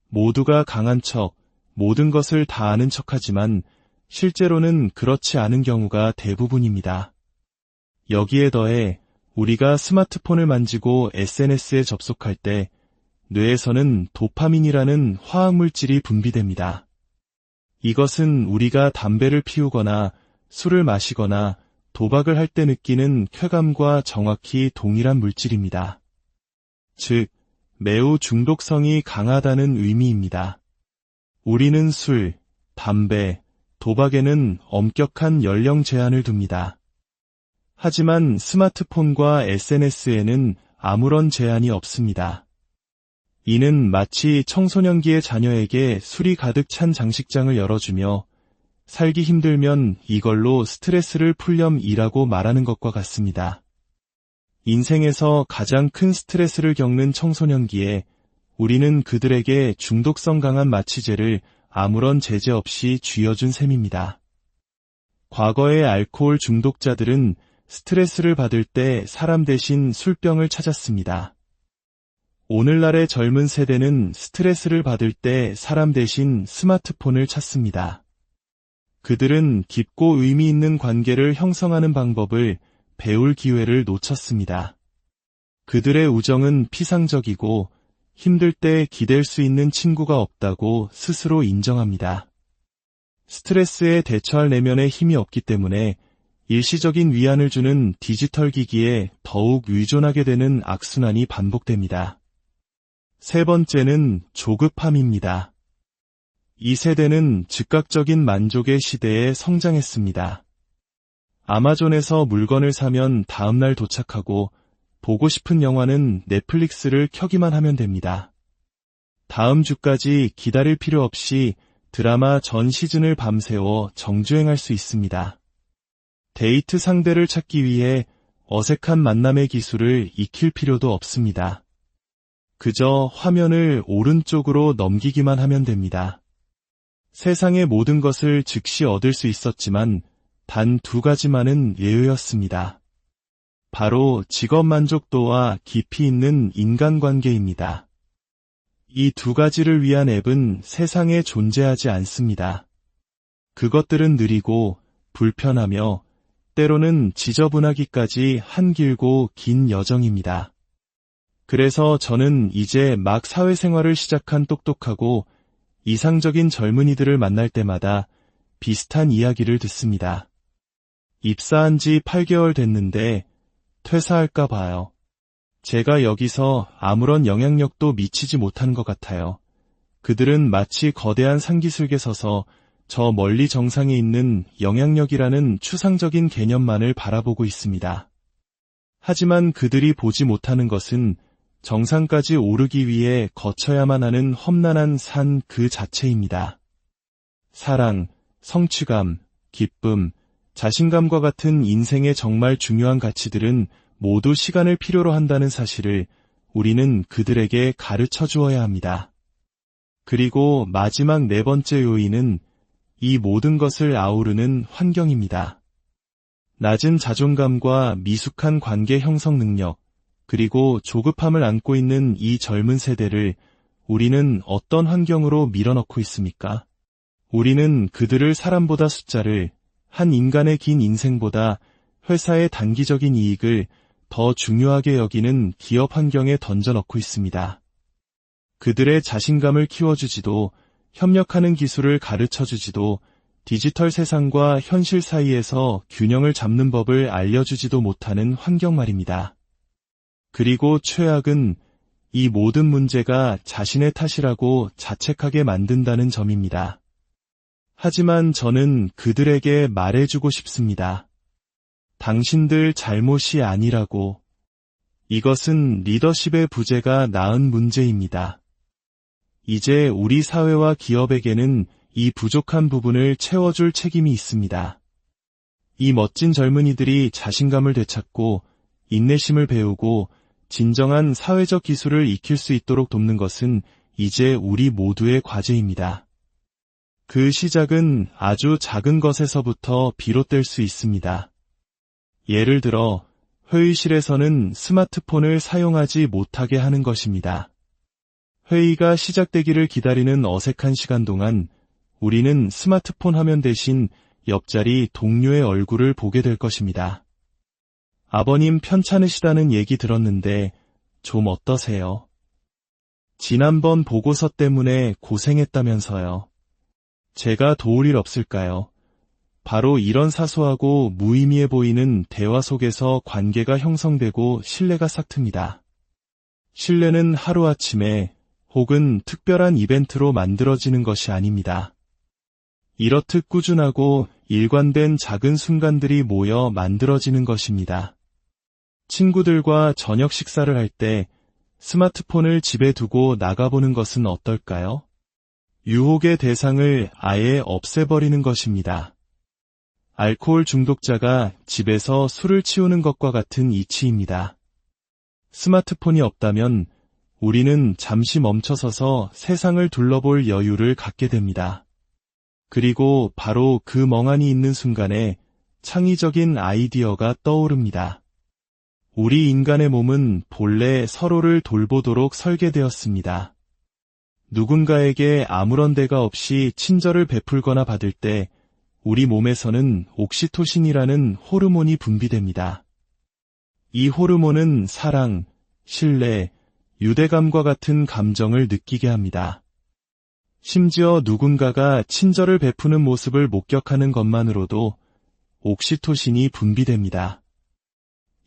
모두가 강한 척, 모든 것을 다 아는 척하지만 실제로는 그렇지 않은 경우가 대부분입니다. 여기에 더해 우리가 스마트폰을 만지고 SNS에 접속할 때 뇌에서는 도파민이라는 화학물질이 분비됩니다. 이것은 우리가 담배를 피우거나 술을 마시거나 도박을 할 때 느끼는 쾌감과 정확히 동일한 물질입니다. 즉, 매우 중독성이 강하다는 의미입니다. 우리는 술, 담배, 도박에는 엄격한 연령 제한을 둡니다. 하지만 스마트폰과 SNS에는 아무런 제한이 없습니다. 이는 마치 청소년기의 자녀에게 술이 가득 찬 장식장을 열어주며 살기 힘들면 이걸로 스트레스를 풀렴이라고 말하는 것과 같습니다. 인생에서 가장 큰 스트레스를 겪는 청소년기에 우리는 그들에게 중독성 강한 마취제를 아무런 제재 없이 쥐어준 셈입니다. 과거의 알코올 중독자들은 스트레스를 받을 때 사람 대신 술병을 찾았습니다. 오늘날의 젊은 세대는 스트레스를 받을 때 사람 대신 스마트폰을 찾습니다. 그들은 깊고 의미 있는 관계를 형성하는 방법을 배울 기회를 놓쳤습니다. 그들의 우정은 피상적이고 힘들 때 기댈 수 있는 친구가 없다고 스스로 인정합니다. 스트레스에 대처할 내면에 힘이 없기 때문에 일시적인 위안을 주는 디지털 기기에 더욱 의존하게 되는 악순환이 반복됩니다. 세 번째는 조급함입니다. 이 세대는 즉각적인 만족의 시대에 성장했습니다. 아마존에서 물건을 사면 다음날 도착하고 보고 싶은 영화는 넷플릭스를 켜기만 하면 됩니다. 다음 주까지 기다릴 필요 없이 드라마 전 시즌을 밤새워 정주행할 수 있습니다. 데이트 상대를 찾기 위해 어색한 만남의 기술을 익힐 필요도 없습니다. 그저 화면을 오른쪽으로 넘기기만 하면 됩니다. 세상의 모든 것을 즉시 얻을 수 있었지만 단 2가지만은 예외였습니다. 바로 직업 만족도와 깊이 있는 인간관계입니다. 이 2가지를 위한 앱은 세상에 존재하지 않습니다. 그것들은 느리고 불편하며 때로는 지저분하기까지 한 길고 긴 여정입니다. 그래서 저는 이제 막 사회생활을 시작한 똑똑하고 이상적인 젊은이들을 만날 때마다 비슷한 이야기를 듣습니다. 입사한 지 8개월 됐는데 퇴사할까 봐요. 제가 여기서 아무런 영향력도 미치지 못한 것 같아요. 그들은 마치 거대한 산기슭에 서서 저 멀리 정상에 있는 영향력이라는 추상적인 개념만을 바라보고 있습니다. 하지만 그들이 보지 못하는 것은 정상까지 오르기 위해 거쳐야만 하는 험난한 산 그 자체입니다. 사랑, 성취감, 기쁨, 자신감과 같은 인생의 정말 중요한 가치들은 모두 시간을 필요로 한다는 사실을 우리는 그들에게 가르쳐 주어야 합니다. 그리고 마지막 4번째 요인은 이 모든 것을 아우르는 환경입니다. 낮은 자존감과 미숙한 관계 형성 능력, 그리고 조급함을 안고 있는 이 젊은 세대를 우리는 어떤 환경으로 밀어넣고 있습니까? 우리는 그들을 사람보다 숫자를, 한 인간의 긴 인생보다 회사의 단기적인 이익을 더 중요하게 여기는 기업 환경에 던져넣고 있습니다. 그들의 자신감을 키워주지도, 협력하는 기술을 가르쳐주지도, 디지털 세상과 현실 사이에서 균형을 잡는 법을 알려주지도 못하는 환경 말입니다. 그리고 최악은 이 모든 문제가 자신의 탓이라고 자책하게 만든다는 점입니다. 하지만 저는 그들에게 말해주고 싶습니다. 당신들 잘못이 아니라고. 이것은 리더십의 부재가 낳은 문제입니다. 이제 우리 사회와 기업에게는 이 부족한 부분을 채워줄 책임이 있습니다. 이 멋진 젊은이들이 자신감을 되찾고 인내심을 배우고 진정한 사회적 기술을 익힐 수 있도록 돕는 것은 이제 우리 모두의 과제입니다. 그 시작은 아주 작은 것에서부터 비롯될 수 있습니다. 예를 들어 회의실에서는 스마트폰을 사용하지 못하게 하는 것입니다. 회의가 시작되기를 기다리는 어색한 시간 동안 우리는 스마트폰 화면 대신 옆자리 동료의 얼굴을 보게 될 것입니다. 아버님 편찮으시다는 얘기 들었는데 좀 어떠세요? 지난번 보고서 때문에 고생했다면서요. 제가 도울 일 없을까요? 바로 이런 사소하고 무의미해 보이는 대화 속에서 관계가 형성되고 신뢰가 싹틉니다. 신뢰는 하루아침에 혹은 특별한 이벤트로 만들어지는 것이 아닙니다. 이렇듯 꾸준하고 일관된 작은 순간들이 모여 만들어지는 것입니다. 친구들과 저녁 식사를 할 때 스마트폰을 집에 두고 나가보는 것은 어떨까요? 유혹의 대상을 아예 없애버리는 것입니다. 알코올 중독자가 집에서 술을 치우는 것과 같은 이치입니다. 스마트폰이 없다면 우리는 잠시 멈춰서서 세상을 둘러볼 여유를 갖게 됩니다. 그리고 바로 그 멍하니 있는 순간에 창의적인 아이디어가 떠오릅니다. 우리 인간의 몸은 본래 서로를 돌보도록 설계되었습니다. 누군가에게 아무런 대가 없이 친절을 베풀거나 받을 때 우리 몸에서는 옥시토신이라는 호르몬이 분비됩니다. 이 호르몬은 사랑, 신뢰, 유대감과 같은 감정을 느끼게 합니다. 심지어 누군가가 친절을 베푸는 모습을 목격하는 것만으로도 옥시토신이 분비됩니다.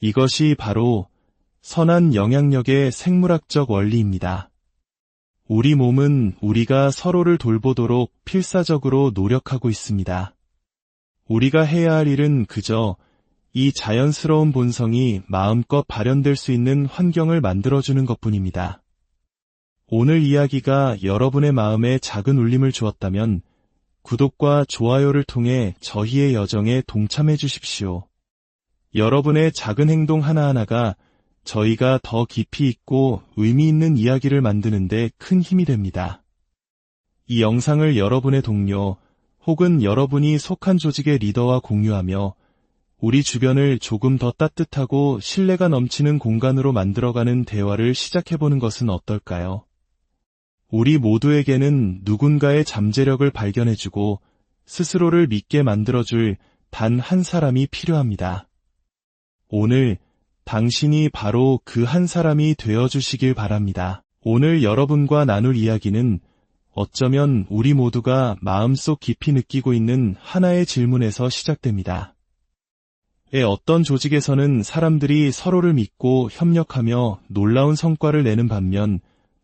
이것이 바로 선한 영향력의 생물학적 원리입니다. 우리 몸은 우리가 서로를 돌보도록 필사적으로 노력하고 있습니다. 우리가 해야 할 일은 그저 이 자연스러운 본성이 마음껏 발현될 수 있는 환경을 만들어주는 것뿐입니다. 오늘 이야기가 여러분의 마음에 작은 울림을 주었다면 구독과 좋아요를 통해 저희의 여정에 동참해 주십시오. 여러분의 작은 행동 하나하나가 저희가 더 깊이 있고 의미 있는 이야기를 만드는 데 큰 힘이 됩니다. 이 영상을 여러분의 동료 혹은 여러분이 속한 조직의 리더와 공유하며 우리 주변을 조금 더 따뜻하고 신뢰가 넘치는 공간으로 만들어가는 대화를 시작해보는 것은 어떨까요? 우리 모두에게는 누군가의 잠재력을 발견해주고 스스로를 믿게 만들어줄 단 한 사람이 필요합니다. 오늘 당신이 바로 그 한 사람이 되어주시길 바랍니다. 오늘 여러분과 나눌 이야기는 어쩌면 우리 모두가 마음속 깊이 느끼고 있는 하나의 질문에서 시작됩니다. 어떤 조직에서는 사람들이 서로를 믿고 협력하며 놀라운 성과를 내는 반면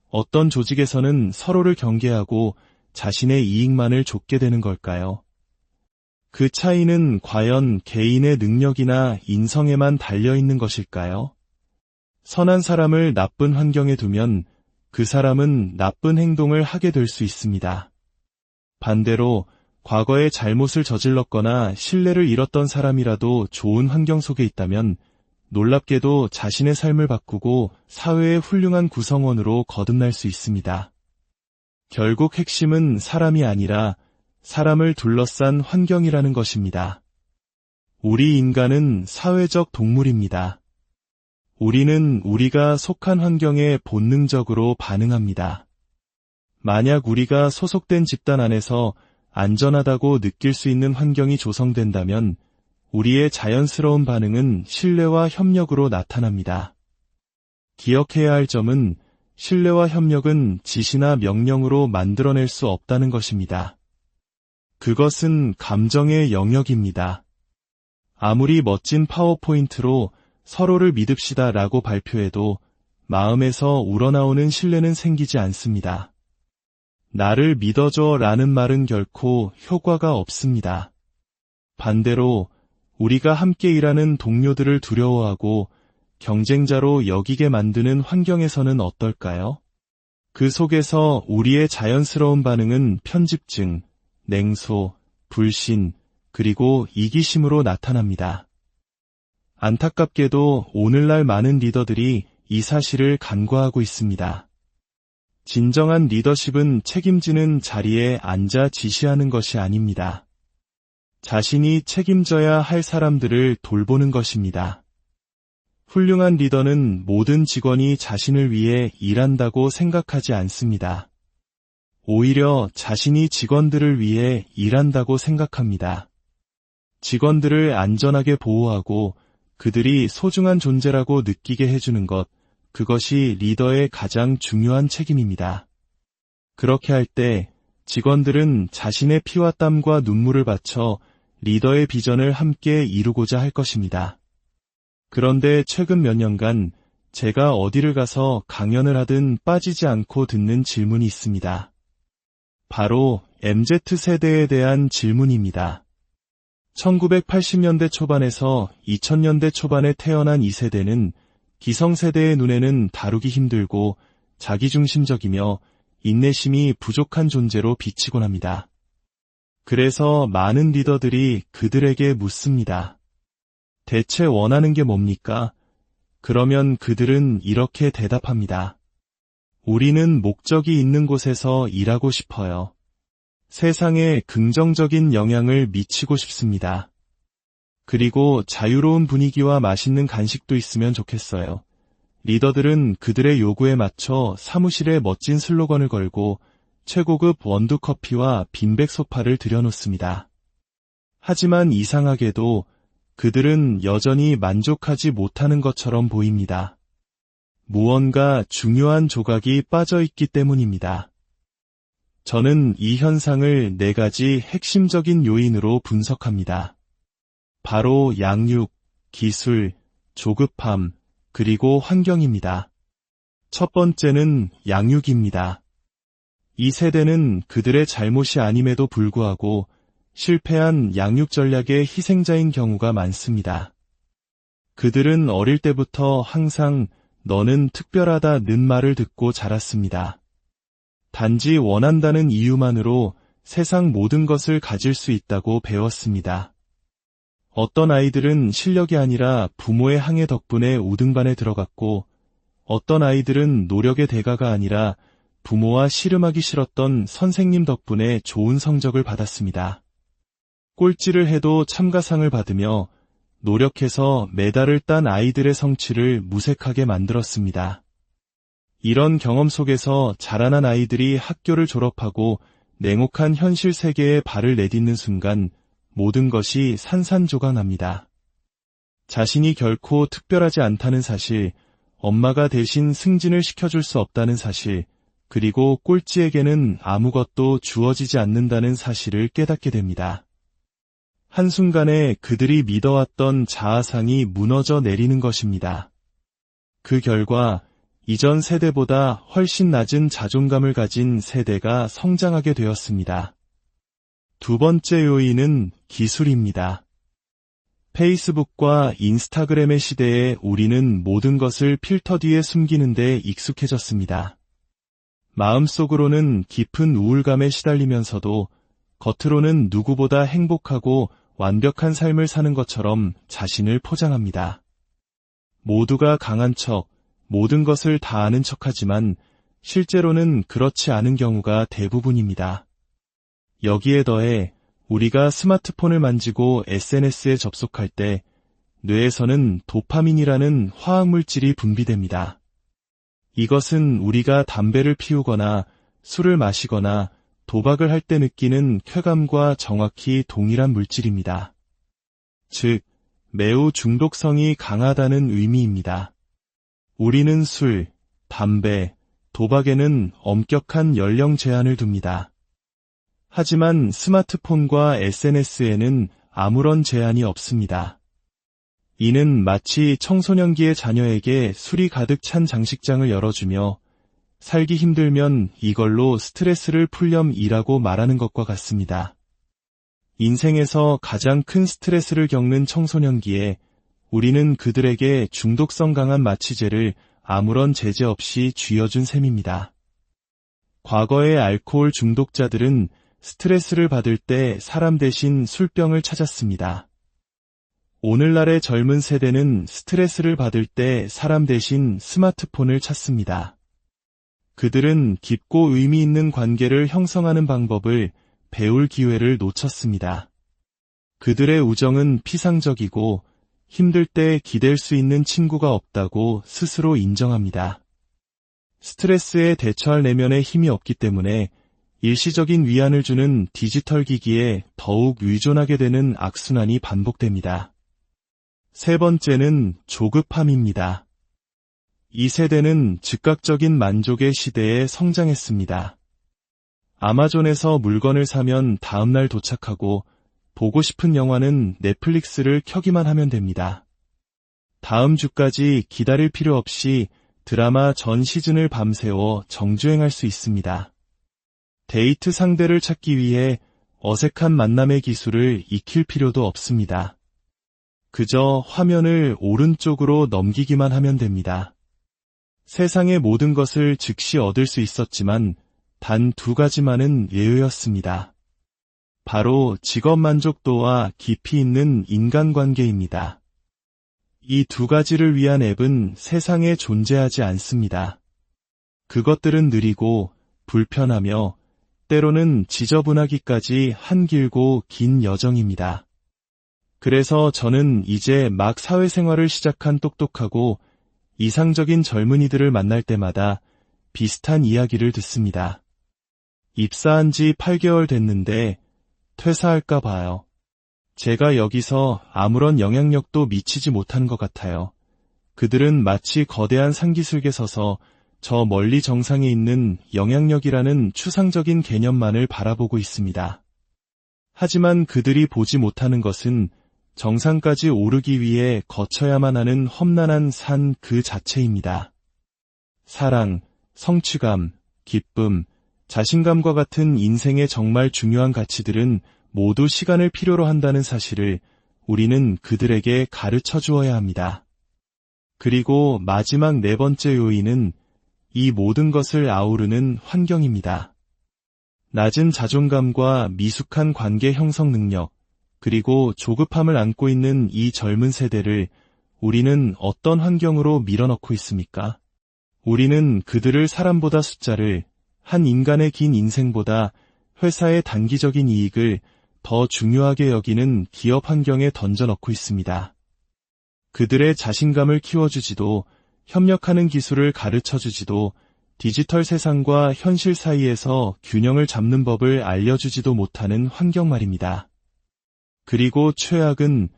어떤 조직에서는 서로를 경계하고 자신의 이익만을 좇게 되는 걸까요? 그 차이는 과연 개인의 능력이나 인성에만 달려있는 것일까요? 선한 사람을 나쁜 환경에 두면 그 사람은 나쁜 행동을 하게 될 수 있습니다. 반대로 과거에 잘못을 저질렀거나 신뢰를 잃었던 사람이라도 좋은 환경 속에 있다면 놀랍게도 자신의 삶을 바꾸고 사회의 훌륭한 구성원으로 거듭날 수 있습니다. 결국 핵심은 사람이 아니라 사람을 둘러싼 환경이라는 것입니다. 우리 인간은 사회적 동물입니다. 우리는 우리가 속한 환경에 본능적으로 반응합니다. 만약 우리가 소속된 집단 안에서 안전하다고 느낄 수 있는 환경이 조성된다면 우리의 자연스러운 반응은 신뢰와 협력으로 나타납니다. 기억해야 할 점은 신뢰와 협력은 지시나 명령으로 만들어낼 수 없다는 것입니다. 그것은 감정의 영역입니다. 아무리 멋진 파워포인트로 서로를 믿읍시다 라고 발표해도 마음에서 우러나오는 신뢰는 생기지 않습니다. 나를 믿어줘 라는 말은 결코 효과가 없습니다. 반대로 우리가 함께 일하는 동료들을 두려워하고 경쟁자로 여기게 만드는 환경에서는 어떨까요? 그 속에서 우리의 자연스러운 반응은 편집증, 냉소, 불신, 그리고 이기심으로 나타납니다. 안타깝게도 오늘날 많은 리더들이 이 사실을 간과하고 있습니다. 진정한 리더십은 책임지는 자리에 앉아 지시하는 것이 아닙니다. 자신이 책임져야 할 사람들을 돌보는 것입니다. 훌륭한 리더는 모든 직원이 자신을 위해 일한다고 생각하지 않습니다. 오히려 자신이 직원들을 위해 일한다고 생각합니다. 직원들을 안전하게 보호하고 그들이 소중한 존재라고 느끼게 해주는 것, 그것이 리더의 가장 중요한 책임입니다. 그렇게 할 때 직원들은 자신의 피와 땀과 눈물을 바쳐 리더의 비전을 함께 이루고자 할 것입니다. 그런데 최근 몇 년간 제가 어디를 가서 강연을 하든 빠지지 않고 듣는 질문이 있습니다. 바로 MZ세대에 대한 질문입니다. 1980년대 초반에서 2000년대 초반에 태어난 이 세대는 기성세대의 눈에는 다루기 힘들고 자기중심적이며 인내심이 부족한 존재로 비치곤 합니다. 그래서 많은 리더들이 그들에게 묻습니다. 대체 원하는 게 뭡니까? 그러면 그들은 이렇게 대답합니다. 우리는 목적이 있는 곳에서 일하고 싶어요. 세상에 긍정적인 영향을 미치고 싶습니다. 그리고 자유로운 분위기와 맛있는 간식도 있으면 좋겠어요. 리더들은 그들의 요구에 맞춰 사무실에 멋진 슬로건을 걸고 최고급 원두커피와 빈백 소파를 들여놓습니다. 하지만 이상하게도 그들은 여전히 만족하지 못하는 것처럼 보입니다. 무언가 중요한 조각이 빠져있기 때문입니다. 저는 이 현상을 4가지 핵심적인 요인으로 분석합니다. 바로 양육, 기술, 조급함, 그리고 환경입니다. 첫 번째는 양육입니다. 이 세대는 그들의 잘못이 아님에도 불구하고 실패한 양육 전략의 희생자인 경우가 많습니다. 그들은 어릴 때부터 항상 너는 특별하다는 말을 듣고 자랐습니다. 단지 원한다는 이유만으로 세상 모든 것을 가질 수 있다고 배웠습니다. 어떤 아이들은 실력이 아니라 부모의 항해 덕분에 5등반에 들어갔고, 어떤 아이들은 노력의 대가가 아니라 부모와 씨름하기 싫었던 선생님 덕분에 좋은 성적을 받았습니다. 꼴찌를 해도 참가상을 받으며 노력해서 메달을 딴 아이들의 성취를 무색하게 만들었습니다. 이런 경험 속에서 자라난 아이들이 학교를 졸업하고 냉혹한 현실 세계에 발을 내딛는 순간 모든 것이 산산조각납니다. 자신이 결코 특별하지 않다는 사실, 엄마가 대신 승진을 시켜줄 수 없다는 사실, 그리고 꼴찌에게는 아무것도 주어지지 않는다는 사실을 깨닫게 됩니다. 한순간에 그들이 믿어왔던 자아상이 무너져 내리는 것입니다. 그 결과 이전 세대보다 훨씬 낮은 자존감을 가진 세대가 성장하게 되었습니다. 두 번째 요인은 기술입니다. 페이스북과 인스타그램의 시대에 우리는 모든 것을 필터 뒤에 숨기는 데 익숙해졌습니다. 마음속으로는 깊은 우울감에 시달리면서도 겉으로는 누구보다 행복하고 완벽한 삶을 사는 것처럼 자신을 포장합니다. 모두가 강한 척, 모든 것을 다 아는 척하지만 실제로는 그렇지 않은 경우가 대부분입니다. 여기에 더해 우리가 스마트폰을 만지고 SNS에 접속할 때 뇌에서는 도파민이라는 화학물질이 분비됩니다. 이것은 우리가 담배를 피우거나 술을 마시거나 도박을 할 때 느끼는 쾌감과 정확히 동일한 물질입니다. 즉, 매우 중독성이 강하다는 의미입니다. 우리는 술, 담배, 도박에는 엄격한 연령 제한을 둡니다. 하지만 스마트폰과 SNS에는 아무런 제한이 없습니다. 이는 마치 청소년기의 자녀에게 술이 가득 찬 장식장을 열어주며 살기 힘들면 이걸로 스트레스를 풀렴이라고 말하는 것과 같습니다. 인생에서 가장 큰 스트레스를 겪는 청소년기에 우리는 그들에게 중독성 강한 마취제를 아무런 제재 없이 쥐어준 셈입니다. 과거의 알코올 중독자들은 스트레스를 받을 때 사람 대신 술병을 찾았습니다. 오늘날의 젊은 세대는 스트레스를 받을 때 사람 대신 스마트폰을 찾습니다. 그들은 깊고 의미 있는 관계를 형성하는 방법을 배울 기회를 놓쳤습니다. 그들의 우정은 피상적이고 힘들 때 기댈 수 있는 친구가 없다고 스스로 인정합니다. 스트레스에 대처할 내면의 힘이 없기 때문에 일시적인 위안을 주는 디지털 기기에 더욱 의존하게 되는 악순환이 반복됩니다. 세 번째는 조급함입니다. 이 세대는 즉각적인 만족의 시대에 성장했습니다. 아마존에서 물건을 사면 다음날 도착하고 보고 싶은 영화는 넷플릭스를 켜기만 하면 됩니다. 다음 주까지 기다릴 필요 없이 드라마 전 시즌을 밤새워 정주행할 수 있습니다. 데이트 상대를 찾기 위해 어색한 만남의 기술을 익힐 필요도 없습니다. 그저 화면을 오른쪽으로 넘기기만 하면 됩니다. 세상의 모든 것을 즉시 얻을 수 있었지만 단 2가지만은 예외였습니다. 바로 직업 만족도와 깊이 있는 인간관계입니다. 이 2가지를 위한 앱은 세상에 존재하지 않습니다. 그것들은 느리고 불편하며 때로는 지저분하기까지 한 길고 긴 여정입니다. 그래서 저는 이제 막 사회생활을 시작한 똑똑하고 이상적인 젊은이들을 만날 때마다 비슷한 이야기를 듣습니다. 입사한 지 8개월 됐는데 퇴사할까 봐요. 제가 여기서 아무런 영향력도 미치지 못하는 것 같아요. 그들은 마치 거대한 산기슭에 서서 저 멀리 정상에 있는 영향력이라는 추상적인 개념만을 바라보고 있습니다. 하지만 그들이 보지 못하는 것은 정상까지 오르기 위해 거쳐야만 하는 험난한 산 그 자체입니다. 사랑, 성취감, 기쁨, 자신감과 같은 인생의 정말 중요한 가치들은 모두 시간을 필요로 한다는 사실을 우리는 그들에게 가르쳐 주어야 합니다. 그리고 마지막 4번째 요인은 이 모든 것을 아우르는 환경입니다. 낮은 자존감과 미숙한 관계 형성 능력, 그리고 조급함을 안고 있는 이 젊은 세대를 우리는 어떤 환경으로 밀어넣고 있습니까? 우리는 그들을 사람보다 숫자를, 한 인간의 긴 인생보다 회사의 단기적인 이익을 더 중요하게 여기는 기업 환경에 던져넣고 있습니다. 그들의 자신감을 키워주지도, 협력하는 기술을 가르쳐주지도, 디지털 세상과 현실 사이에서 균형을 잡는 법을 알려주지도 못하는 환경 말입니다. 그리고 최악은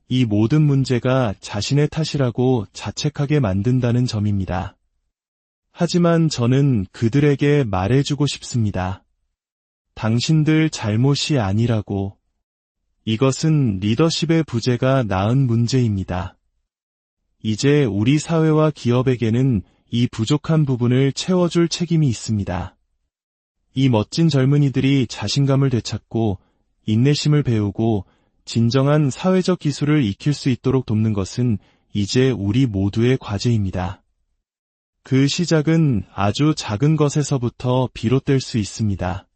이 모든 문제가 자신의 탓이라고 자책하게 만든다는 점입니다. 하지만 저는 그들에게 말해주고 싶습니다. 당신들 잘못이 아니라고. 이것은 리더십의 부재가 낳은 문제입니다. 이제 우리 사회와 기업에게는 이 부족한 부분을 채워줄 책임이 있습니다. 이 멋진 젊은이들이 자신감을 되찾고 인내심을 배우고 진정한 사회적 기술을 익힐 수 있도록 돕는 것은 이제 우리 모두의 과제입니다. 그 시작은 아주 작은 것에서부터 비롯될 수 있습니다.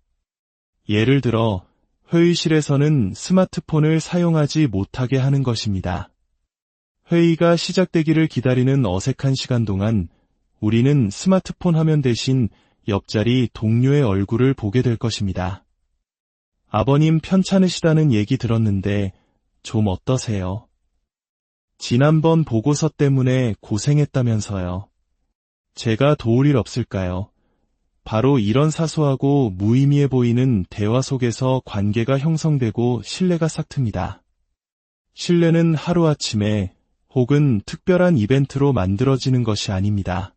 예를 들어 회의실에서는 스마트폰을 사용하지 못하게 하는 것입니다. 회의가 시작되기를 기다리는 어색한 시간 동안 우리는 스마트폰 화면 대신 옆자리 동료의 얼굴을 보게 될 것입니다. 아버님 편찮으시다는 얘기 들었는데 좀 어떠세요? 지난번 보고서 때문에 고생했다면서요. 제가 도울 일 없을까요? 바로 이런 사소하고 무의미해 보이는 대화 속에서 관계가 형성되고 신뢰가 싹틉니다. 신뢰는 하루아침에 혹은 특별한 이벤트로 만들어지는 것이 아닙니다.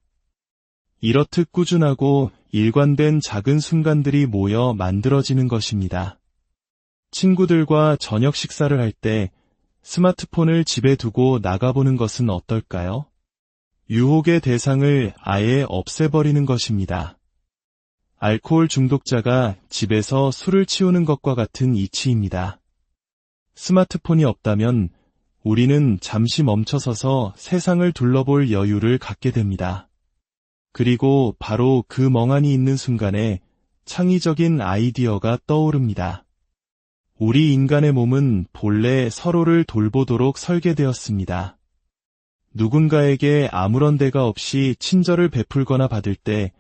이렇듯 꾸준하고 일관된 작은 순간들이 모여 만들어지는 것입니다. 친구들과 저녁 식사를 할 때 스마트폰을 집에 두고 나가보는 것은 어떨까요? 유혹의 대상을 아예 없애버리는 것입니다. 알코올 중독자가 집에서 술을 치우는 것과 같은 이치입니다. 스마트폰이 없다면 우리는 잠시 멈춰서서 세상을 둘러볼 여유를 갖게 됩니다. 그리고 바로 그 멍하니 있는 순간에 창의적인 아이디어가 떠오릅니다. 우리 인간의 몸은 본래 서로를 돌보도록 설계되었습니다. 누군가에게 아무런 대가 없이 친절을 베풀거나 받을 때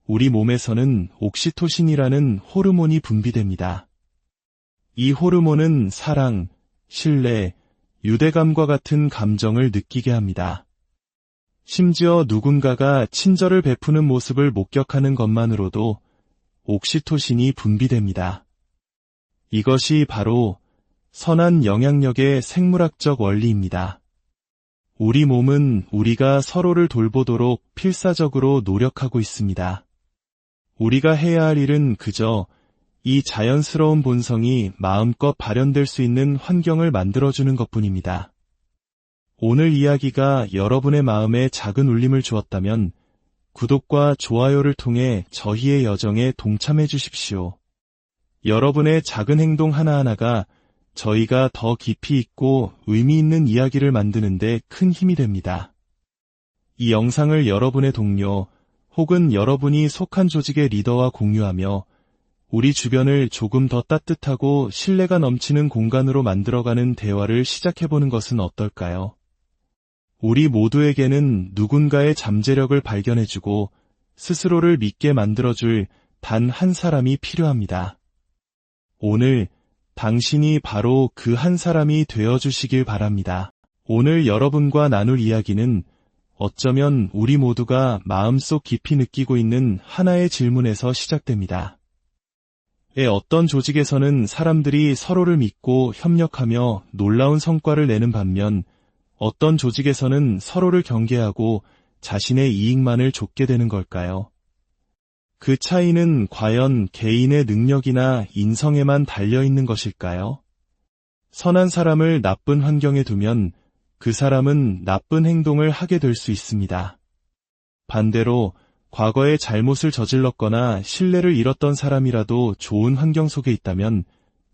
우리 몸에서는 옥시토신이라는 호르몬이 분비됩니다. 이 호르몬은 사랑, 신뢰, 유대감과 같은 감정을 느끼게 합니다. 심지어 누군가가 친절을 베푸는 모습을 목격하는 것만으로도 옥시토신이 분비됩니다. 이것이 바로 선한 영향력의 생물학적 원리입니다. 우리 몸은 우리가 서로를 돌보도록 필사적으로 노력하고 있습니다. 우리가 해야 할 일은 그저 이 자연스러운 본성이 마음껏 발현될 수 있는 환경을 만들어주는 것뿐입니다. 오늘 이야기가 여러분의 마음에 작은 울림을 주었다면 구독과 좋아요를 통해 저희의 여정에 동참해 주십시오. 여러분의 작은 행동 하나하나가 저희가 더 깊이 있고 의미 있는 이야기를 만드는 데 큰 힘이 됩니다. 이 영상을 여러분의 동료 혹은 여러분이 속한 조직의 리더와 공유하며 우리 주변을 조금 더 따뜻하고 신뢰가 넘치는 공간으로 만들어가는 대화를 시작해보는 것은 어떨까요? 우리 모두에게는 누군가의 잠재력을 발견해주고 스스로를 믿게 만들어줄 단 한 사람이 필요합니다. 오늘 당신이 바로 그 한 사람이 되어주시길 바랍니다. 오늘 여러분과 나눌 이야기는 어쩌면 우리 모두가 마음속 깊이 느끼고 있는 하나의 질문에서 시작됩니다. 어떤 조직에서는 사람들이 서로를 믿고 협력하며 놀라운 성과를 내는 반면 어떤 조직에서는 서로를 경계하고 자신의 이익만을 좇게 되는 걸까요? 그 차이는 과연 개인의 능력이나 인성에만 달려있는 것일까요? 선한 사람을 나쁜 환경에 두면 그 사람은 나쁜 행동을 하게 될 수 있습니다. 반대로 과거에 잘못을 저질렀거나 신뢰를 잃었던 사람이라도 좋은 환경 속에 있다면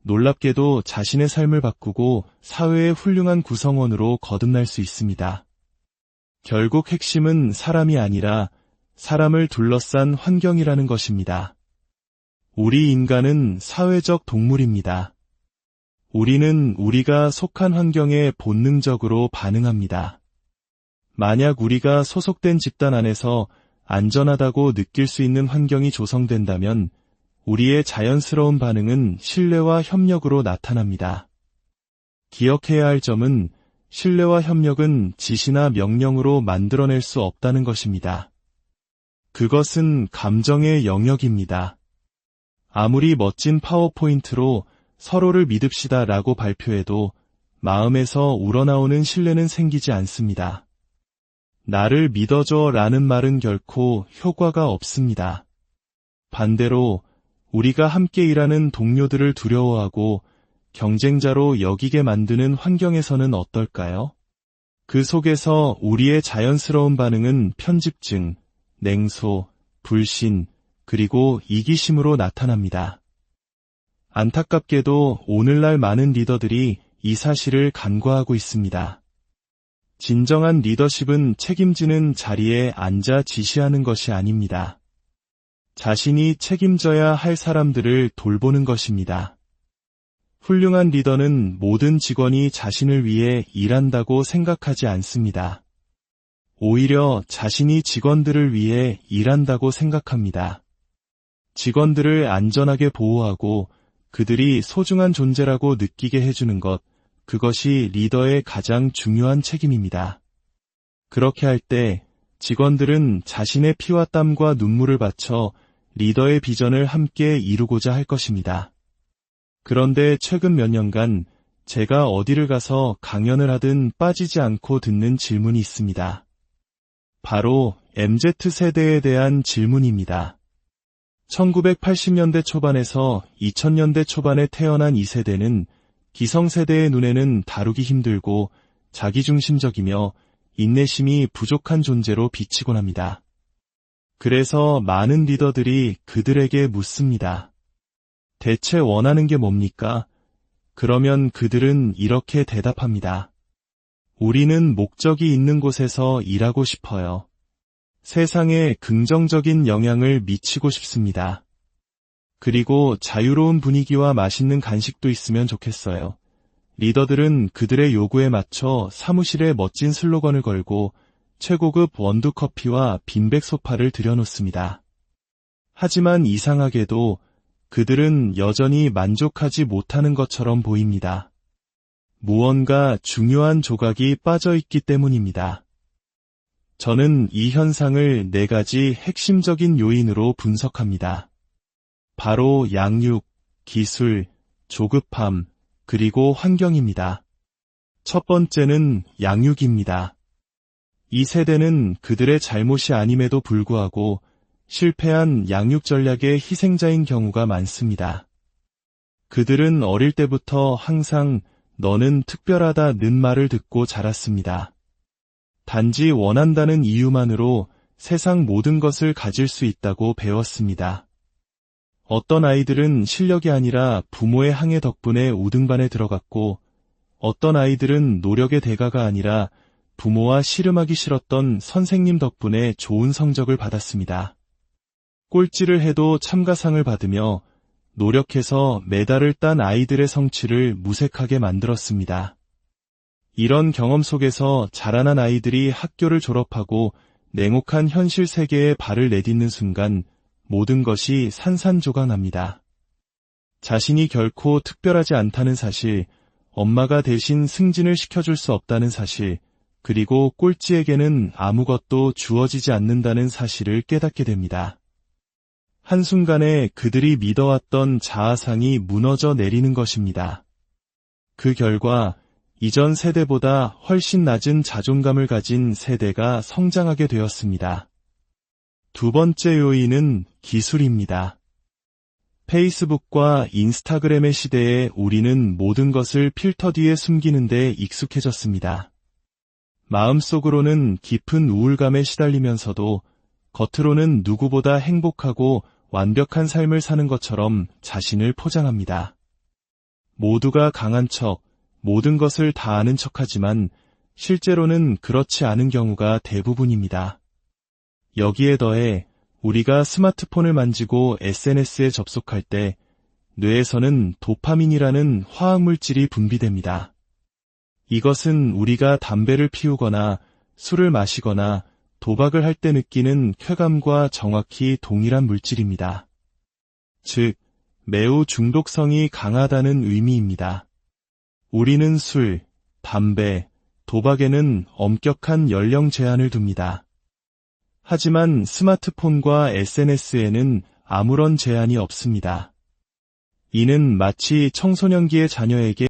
놀랍게도 자신의 삶을 바꾸고 사회의 훌륭한 구성원으로 거듭날 수 있습니다. 결국 핵심은 사람이 아니라 사람을 둘러싼 환경이라는 것입니다. 우리 인간은 사회적 동물입니다. 우리는 우리가 속한 환경에 본능적으로 반응합니다. 만약 우리가 소속된 집단 안에서 안전하다고 느낄 수 있는 환경이 조성된다면 우리의 자연스러운 반응은 신뢰와 협력으로 나타납니다. 기억해야 할 점은 신뢰와 협력은 지시나 명령으로 만들어낼 수 없다는 것입니다. 그것은 감정의 영역입니다. 아무리 멋진 파워포인트로 서로를 믿읍시다 라고 발표해도 마음에서 우러나오는 신뢰는 생기지 않습니다. 나를 믿어줘 라는 말은 결코 효과가 없습니다. 반대로 우리가 함께 일하는 동료들을 두려워하고 경쟁자로 여기게 만드는 환경에서는 어떨까요? 그 속에서 우리의 자연스러운 반응은 편집증, 냉소, 불신, 그리고 이기심으로 나타납니다. 안타깝게도 오늘날 많은 리더들이 이 사실을 간과하고 있습니다. 진정한 리더십은 책임지는 자리에 앉아 지시하는 것이 아닙니다. 자신이 책임져야 할 사람들을 돌보는 것입니다. 훌륭한 리더는 모든 직원이 자신을 위해 일한다고 생각하지 않습니다. 오히려 자신이 직원들을 위해 일한다고 생각합니다. 직원들을 안전하게 보호하고 그들이 소중한 존재라고 느끼게 해주는 것, 그것이 리더의 가장 중요한 책임입니다. 그렇게 할 때 직원들은 자신의 피와 땀과 눈물을 바쳐 리더의 비전을 함께 이루고자 할 것입니다. 그런데 최근 몇 년간 제가 어디를 가서 강연을 하든 빠지지 않고 듣는 질문이 있습니다. 바로 MZ세대에 대한 질문입니다. 1980년대 초반에서 2000년대 초반에 태어난 이 세대는 기성세대의 눈에는 다루기 힘들고 자기중심적이며 인내심이 부족한 존재로 비치곤 합니다. 그래서 많은 리더들이 그들에게 묻습니다. 대체 원하는 게 뭡니까? 그러면 그들은 이렇게 대답합니다. 우리는 목적이 있는 곳에서 일하고 싶어요. 세상에 긍정적인 영향을 미치고 싶습니다. 그리고 자유로운 분위기와 맛있는 간식도 있으면 좋겠어요. 리더들은 그들의 요구에 맞춰 사무실에 멋진 슬로건을 걸고 최고급 원두커피와 빈백 소파를 들여놓습니다. 하지만 이상하게도 그들은 여전히 만족하지 못하는 것처럼 보입니다. 무언가 중요한 조각이 빠져있기 때문입니다. 저는 이 현상을 4가지 핵심적인 요인으로 분석합니다. 바로 양육, 기술, 조급함, 그리고 환경입니다. 첫 번째는 양육입니다. 이 세대는 그들의 잘못이 아님에도 불구하고 실패한 양육 전략의 희생자인 경우가 많습니다. 그들은 어릴 때부터 항상 너는 특별하다는 말을 듣고 자랐습니다. 단지 원한다는 이유만으로 세상 모든 것을 가질 수 있다고 배웠습니다. 어떤 아이들은 실력이 아니라 부모의 항해 덕분에 우등반에 들어갔고, 어떤 아이들은 노력의 대가가 아니라 부모와 씨름하기 싫었던 선생님 덕분에 좋은 성적을 받았습니다. 꼴찌를 해도 참가상을 받으며 노력해서 메달을 딴 아이들의 성취를 무색하게 만들었습니다. 이런 경험 속에서 자라난 아이들이 학교를 졸업하고 냉혹한 현실 세계에 발을 내딛는 순간 모든 것이 산산조각납니다. 자신이 결코 특별하지 않다는 사실, 엄마가 대신 승진을 시켜줄 수 없다는 사실, 그리고 꼴찌에게는 아무것도 주어지지 않는다는 사실을 깨닫게 됩니다. 한순간에 그들이 믿어왔던 자아상이 무너져 내리는 것입니다. 그 결과 이전 세대보다 훨씬 낮은 자존감을 가진 세대가 성장하게 되었습니다. 두 번째 요인은 기술입니다. 페이스북과 인스타그램의 시대에 우리는 모든 것을 필터 뒤에 숨기는 데 익숙해졌습니다. 마음속으로는 깊은 우울감에 시달리면서도 겉으로는 누구보다 행복하고 완벽한 삶을 사는 것처럼 자신을 포장합니다. 모두가 강한 척, 모든 것을 다 아는 척하지만 실제로는 그렇지 않은 경우가 대부분입니다. 여기에 더해 우리가 스마트폰을 만지고 SNS에 접속할 때 뇌에서는 도파민이라는 화학물질이 분비됩니다. 이것은 우리가 담배를 피우거나 술을 마시거나 도박을 할 때 느끼는 쾌감과 정확히 동일한 물질입니다. 즉, 매우 중독성이 강하다는 의미입니다. 우리는 술, 담배, 도박에는 엄격한 연령 제한을 둡니다. 하지만 스마트폰과 SNS에는 아무런 제한이 없습니다. 이는 마치 청소년기의 자녀에게